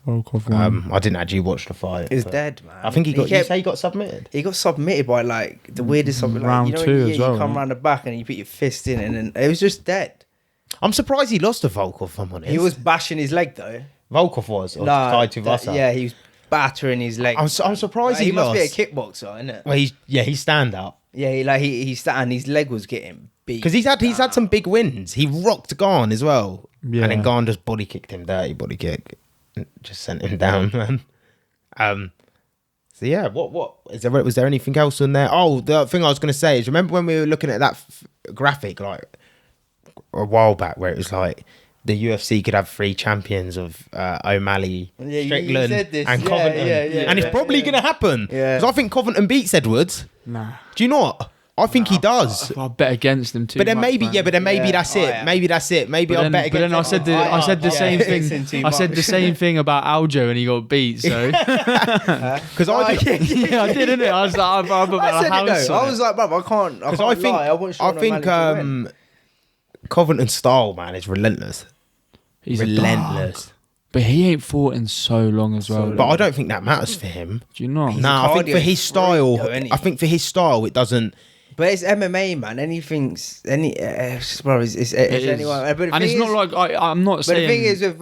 Volkov won. I didn't actually watch the fight. He was dead, man. I think you say he got submitted. He got submitted by like the weirdest something. Round like, two when as well. You come round the back and you put your fist in, and then it was just dead. I'm surprised he lost to Volkov, if I'm honest. He was bashing his leg though. Volkov was? Or Tai Tuivasa? Yeah, he was battering his leg. I'm surprised he lost. He must be a kickboxer, isn't it? Well, he's stand up. Yeah, he stand. His leg was getting beat. Because he's had some big wins. He rocked Garn as well. Yeah. And then Garn just body kicked him, dirty body kick. Just sent him down, man. So yeah, what was there anything else in there? Oh, the thing I was going to say is, remember when we were looking at that graphic like a while back where it was like the UFC could have 3 champions of O'Malley, Strickland, and Covington, and it's probably going to happen. Because I think Covington beats Edwards. Nah. Do you know what? I think he does. I bet against him too. But then maybe that's it. Yeah. Maybe that's it. Maybe I'll bet against. But then I said the same thing. I said the same thing about Aljo and he got beat. So because I did, yeah, I did, didn't it? I was like, I was like, bro, I can't I think Covington's style, man, is relentless. He's relentless. But he ain't fought in so long as well. But I don't think that matters for him. Do you not? No, I think for his style, it doesn't. But it's MMA, man. It's anyone. And it's not like I'm not saying. But the thing is with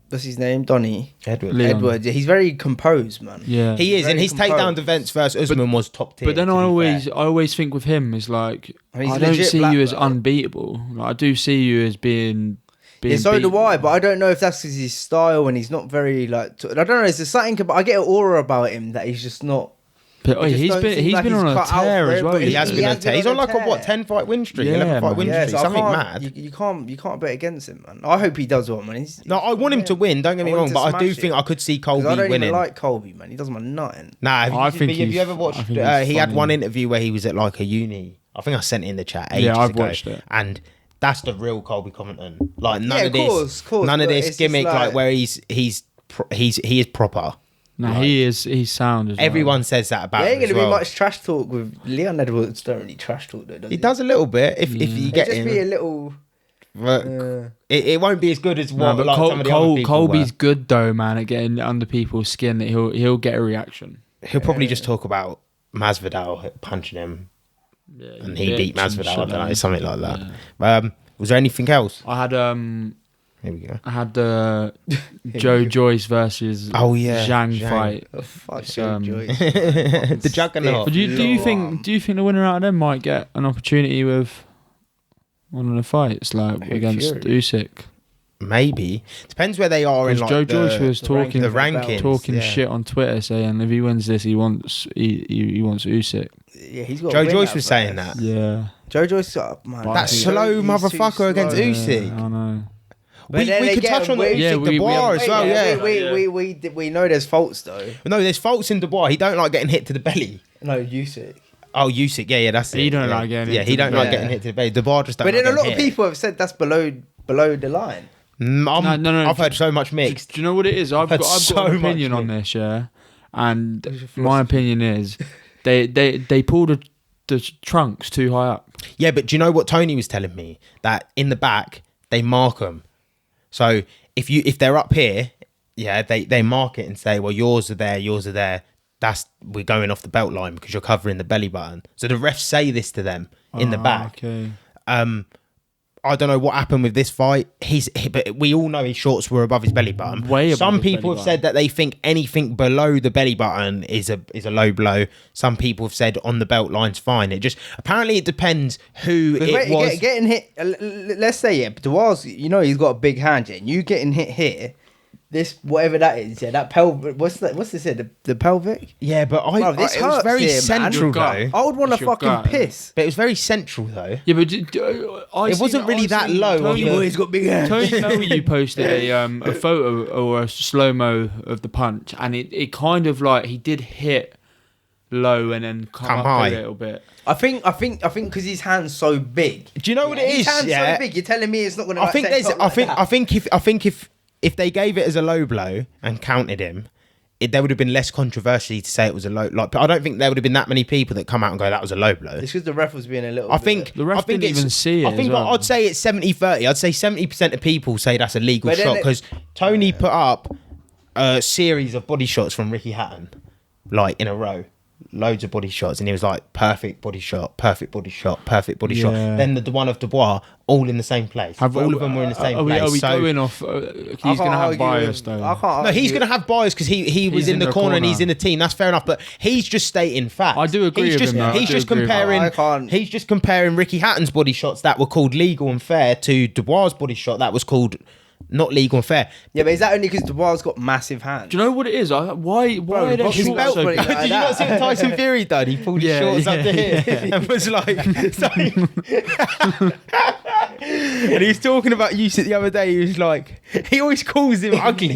what's his name? Donny Edward. Edward. He's very composed, man. Yeah, He is, and Very his takedown composed. defense versus Usman was top tier. But then to I be fair. always think with him is like I mean, he's I don't legit see black you as belt. unbeatable. Like, I do see you as being. Yeah, so do beatable. I, but I don't know if that's because his style and he's not very like. I don't know. There's something, but I get an aura about him that he's just not. But I just he's don't been seem he's like been he's on a cut out tear for as it, well. but He has been on a tear. He's on like a tear. 10 fight win streak, Yeah, 11 fight man. win Yeah, streak, so something I mad. can't, you can't bet against him, man. I hope he does well, man. No, I want him to win. Don't get me I wrong, want him but to I do smash think it. I could see 'Cause Colby I don't winning. even like Colby, man. He does my nothing. Nah, I think have you he's- ever watched? I think he's He had funny. one interview where he was at like a uni. I think I sent it in the chat. Ages I've ago. watched it. And that's the real Colby Covington. Like none Yeah, of this, course, none of but this it's just gimmick. Like like- where he is proper. No, Like, he's sound as well. Everyone says that about There him ain't as gonna well. be much trash talk with Leon Edwards. Don't really trash talk though. Does He does a little bit if you It'd get just him. be a little. But it won't be as good as No, what but like some of the other people Colby's were. good though, man, at getting under people's skin. That he'll get a reaction. He'll probably just talk about Masvidal punching him Yeah, and he beat bitch and Masvidal. I shit don't know, like something like that. Yeah. Was there anything else? I had Here we go. Joe Joyce versus Oh, yeah, Zhang Zhang. fight. Oh, fuck, It's, The juggernaut. But do you think the winner out of them might get an opportunity with one of the fights like Who, against Fury? Usyk? Maybe depends where they are in Because like Joe Joyce was the rank- talking the the rankings. talking yeah. shit on Twitter, saying if he wins this, he wants Usyk. Yeah, he's got. Joe Joyce was saying that. that. Yeah, Joe Joyce got man. That That he's slow he's too motherfucker against slow. Usyk. I know. But We then they could get touch him on the with- Yeah, Usyk we Dubois haven't- as well. Yeah. We know there's faults though. No, there's faults in Dubois. He don't like getting hit to the belly. No, Usyk. Oh, Usyk. Yeah, that's it. He don't yeah. like getting Yeah, hit he to the don't like belly. getting hit to the belly. Dubois just don't. But like then a lot getting of hit. people have said that's below the line. No, I've heard so much mixed. Do you know what it is? I've Had got so an much opinion on mix. this, yeah. And What's your my philosophy? opinion is they pulled the trunks too high up. Yeah, but do you know what Tony was telling me? That in the back they mark them. So if they're up here, yeah, they mark it and say, well, yours are there. We're going off the belt line because you're covering the belly button. So the refs say this to them in the back. Okay. I don't know what happened with this fight. But we all know his shorts were above his belly button. Way above Some his people belly have said that they think anything below the belly button is a low blow. Some people have said on the belt line's fine. It just apparently it depends who But it wait, was. getting hit. Let's say Dubois, he's got a big hand, yeah, and you getting hit here. This whatever that is, yeah, that pelvic. What's this here? The pelvic. Yeah, but Bro, this it was hurts very here, man. central Your gut. though. I would want to It's your fucking gut, innit? piss. But it was very central though. Yeah, but It wasn't really that low of Tony, the- got big hands. Tony W posted a photo or a slow mo of the punch, and it kind of like he did hit low and then come up high. a little bit. I think because his hand's so big. Do you know what it His is? hand's Yeah. so big. You're telling me it's not gonna. I think take there's. top like that? I think if they gave it as a low blow and counted him, there would have been less controversy to say it was a low. Like, I don't think there would have been that many people that come out and go that was a low blow. It's because the ref was being a little. I think The ref I think didn't it's- even see it I think as well. I'd say it's 70-30. I'd say 70% of people say that's a legal But then shot it- because Tony put up a series of body shots from Ricky Hatton, like in a row. Loads of body shots, and he was like perfect body shot, perfect body shot, perfect body shot. Yeah. Then the one of Dubois, all in the same place. All of them were in the same are place. Are we So- going off? He's going to have bias though. I can't. no, he's argue. going to have bias because he was He's in the corner and he's in the team. That's fair enough. But he's just stating facts. I do agree He's with just, him, though. I He's do just agree with him. comparing. I can't- He's just comparing Ricky Hatton's body shots that were called legal and fair to Dubois' body shot that was called not legal and fair. Yeah, but is that only because Dubois got massive hands? Do you know what it is? Why Bro, are their his shorts belt so pretty big? like Did you that. not see what Tyson Fury done? He pulled his Yeah, shorts up to yeah, here and was like, and he was talking about Usyk the other day. He was like, he always calls him ugly.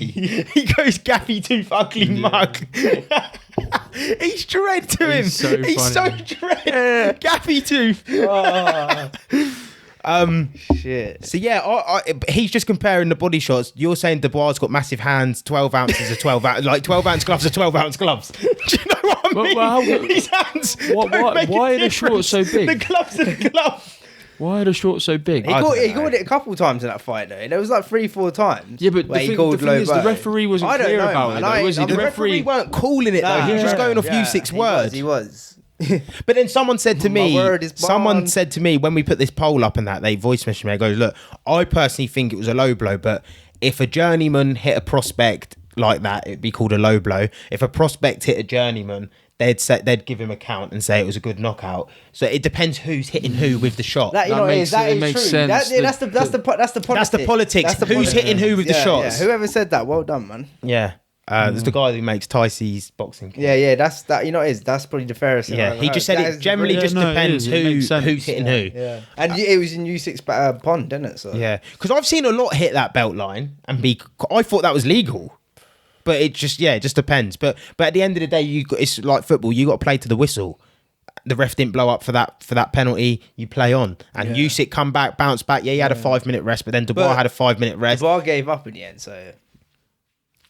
He goes gaffy tooth, ugly mug. He's dread to him. He's so He's so funny. dread. Gaffy tooth. Shit. So yeah, he's just comparing the body shots. You're saying Dubois got massive hands, 12 ounces of 12 ounce, like 12 ounce gloves are 12 ounce gloves. Do you know what I mean? Well, how- His hands. Why- don't why- make a why are the shorts so difference. big? The gloves are the glove. Why are the shorts so big? He I got don't know. it a couple times in that fight though. There was like 3-4 times. Yeah, but where the he thing, called the thing low is, the blow. referee wasn't I don't clear know, about man. it, though, was he? The referee weren't calling it though. He was just going off Usyk's word. He was. But then someone said to My me, word is bond. when we put this poll up and that, they voice messaged me. I go, look, I personally think it was a low blow, but if a journeyman hit a prospect like that, it'd be called a low blow. If a prospect hit a journeyman, they'd give him a count and say it was a good knockout. So it depends who's hitting who with the shot. That is true. Sense. That's the politics. That's the politics. Who's hitting who with the shots? Yeah. Whoever said that, well done, man. Yeah. There's the guy who makes Tyce's boxing. Yeah. That's that. That's probably the fairest. Yeah, he just said it generally just depends who's hitting who. Yeah, and it was in Usyk's pond, didn't it? So yeah, because I've seen a lot hit that belt line and I thought that was legal, but it just depends. But at the end of the day, it's like football. You got to play to the whistle. The ref didn't blow up for that penalty. You play on, and Usyk come back, bounce back. Yeah, he had a 5-minute rest, but then Dubois had a 5-minute rest. Dubois gave up in the end, so.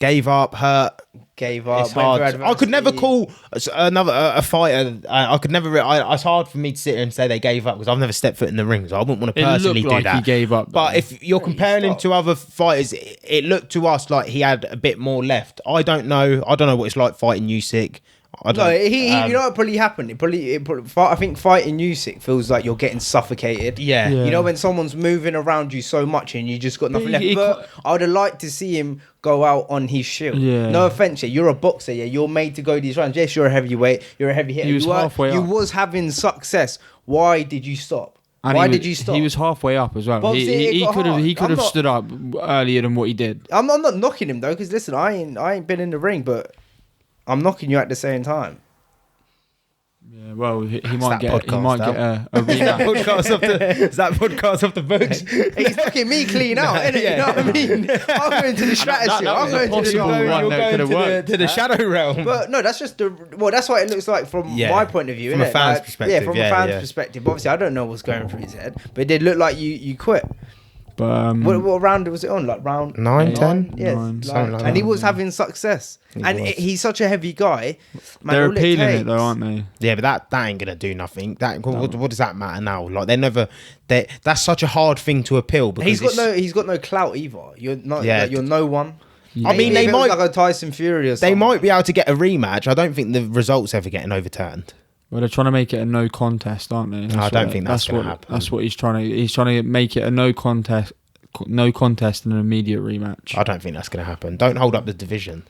Gave up, hurt. Gave up. It's hard. I could never call a fighter. I could never. It's hard for me to sit here and say they gave up because I've never stepped foot in the ring, so I wouldn't want to personally do that. He gave up, but if you're comparing him to other fighters, it looked to us like he had a bit more left. I don't know. I don't know what it's like fighting Usyk. You know what probably happened? I think fighting Usyk feels like you're getting suffocated. Yeah. You know when someone's moving around you so much and you just got nothing left. But I would have liked to see him go out on his shield. Yeah. No offense, you're a boxer. Yeah, you're made to go these rounds. Yes, you're a heavyweight. You're a heavy hitter. He was halfway up. You was having success. Why did you stop? Why did you stop? He was halfway up as well. He could have stood up earlier than what he did. I'm not knocking him though, because listen, I ain't been in the ring, but I'm knocking you at the same time. Yeah, well, he might get a Is that podcast off the books? He's knocking me clean out, innit? Yeah. You know what I mean? I'm going to the stratosphere. I'm going to the shadow realm. But no, that's just that's what it looks like from my point of view. From a fan's perspective. Yeah, from a fan's perspective. Obviously, I don't know what's going through his head, but it did look like you quit. But what round was it on? Like round 9, 10? Yeah, something like that. And he was having success. He's such a heavy guy. Man, they're appealing it though, aren't they? Yeah, but that ain't gonna do nothing. What does that matter now? Like that's such a hard thing to appeal because he's got no clout either. You're not. Yeah. You're no one. Yeah. I mean, they might like a Tyson Fury or something. They might be able to get a rematch. I don't think the results ever getting overturned. Well, they're trying to make it a no contest, aren't they? I don't think that's going to happen. That's what he's trying to. He's trying to make it a no contest and an immediate rematch. I don't think that's going to happen. Don't hold up the division.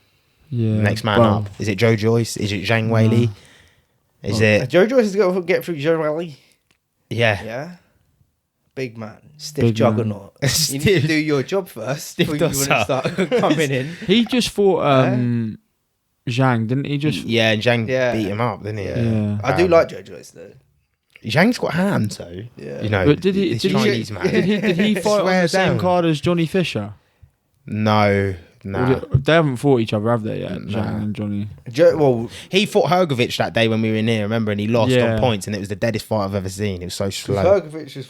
Yeah. Next man up. Is it Joe Joyce? Is it Zhang Weili? Is it Joe Joyce is going to get through Joe Weili? Yeah. Yeah. Big man, stiff juggernaut. You need to do your job first before you want to start coming in. He just fought Zhang, didn't he? Yeah, and Zhang beat him up, didn't he? Yeah. I do like Joe Joyce though. Zhang's got hands though. Yeah. You know, but did he fight on the same card as Johnny Fisher? No. They haven't fought each other, have they yet? Zhang and Johnny. He fought Hrgovic that day when we were in here, remember? And he lost on points, and it was the deadest fight I've ever seen. It was so slow. Hrgovic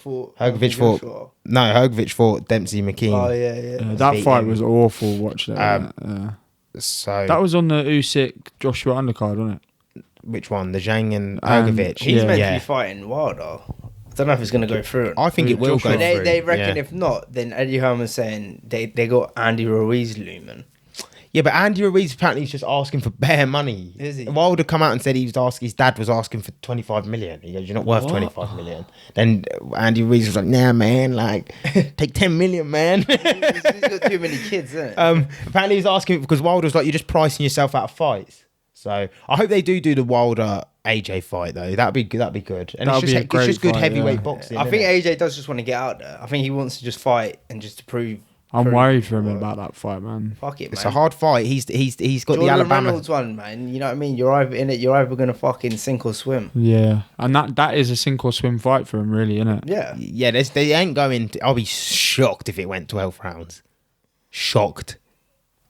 fought Dempsey McKean. Oh yeah. That fight was awful. Watching it. So that was on the Usyk Joshua undercard, wasn't it? Which one? The Zhang and Hrgovic. He's meant to be fighting Wilder. I don't know if it's going to go through. I think it will go through. They reckon if not, then Eddie Herman's saying they got Andy Ruiz looming. Yeah, but Andy Ruiz apparently is just asking for bare money. Is he? Wilder come out and said his dad was asking for 25 million. He goes, "You're not worth 25 million." Then Andy Ruiz was like, "Nah, man, like take 10 million, man." He's got too many kids, isn't it? Apparently he's asking because Wilder was like, "You're just pricing yourself out of fights." So I hope they do the Wilder AJ fight though. That'd be good. And it's just good heavyweight boxing. I think AJ does just want to get out there. I think he wants to just fight and just to prove. I'm worried for him about that fight, man. Fuck it, man. It's a hard fight. He's got Jordan the Alabama Reynolds one, man. You know what I mean? You're either in it. You're either gonna fucking sink or swim. Yeah, and that is a sink or swim fight for him, really, isn't it? Yeah. Yeah, they ain't going. I'll be shocked if it went 12 rounds. Shocked.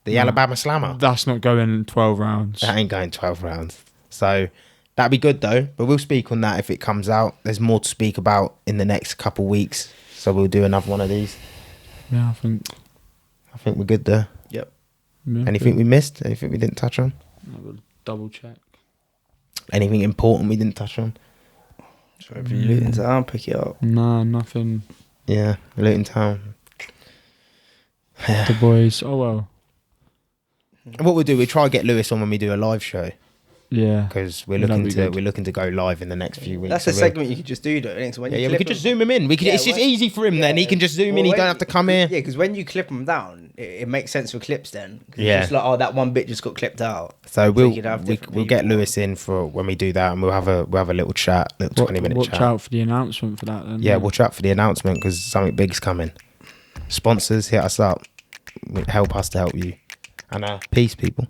The Alabama Slammer. That's not going 12 rounds. That ain't going 12 rounds. So that'd be good though. But we'll speak on that if it comes out. There's more to speak about in the next couple weeks. So we'll do another one of these. Yeah, I think we're good there. Yep. Yeah, Anything we missed? Anything we didn't touch on? I'll double check. Anything important we didn't touch on? So if you're Luton Town, pick it up. Nah, nothing. Yeah, Luton Town. The boys. Oh well. What we'll do, we try to get Lewis on when we do a live show. Yeah. Because we're That'd looking to go live in the next few weeks. That's a segment you could just do, though. So when we could just zoom him in. It's just easy for him then. He can just zoom in. He don't have to come here. Yeah, because when you clip them down, it makes sense for clips then. Yeah. It's just like, that one bit just got clipped out. So we'll get Lewis in for when we do that, and we'll have a little chat, 20-minute chat. Watch out for the announcement for that then. Yeah, watch out for the announcement because something big's coming. Sponsors, hit us up. Help us to help you. And peace, people.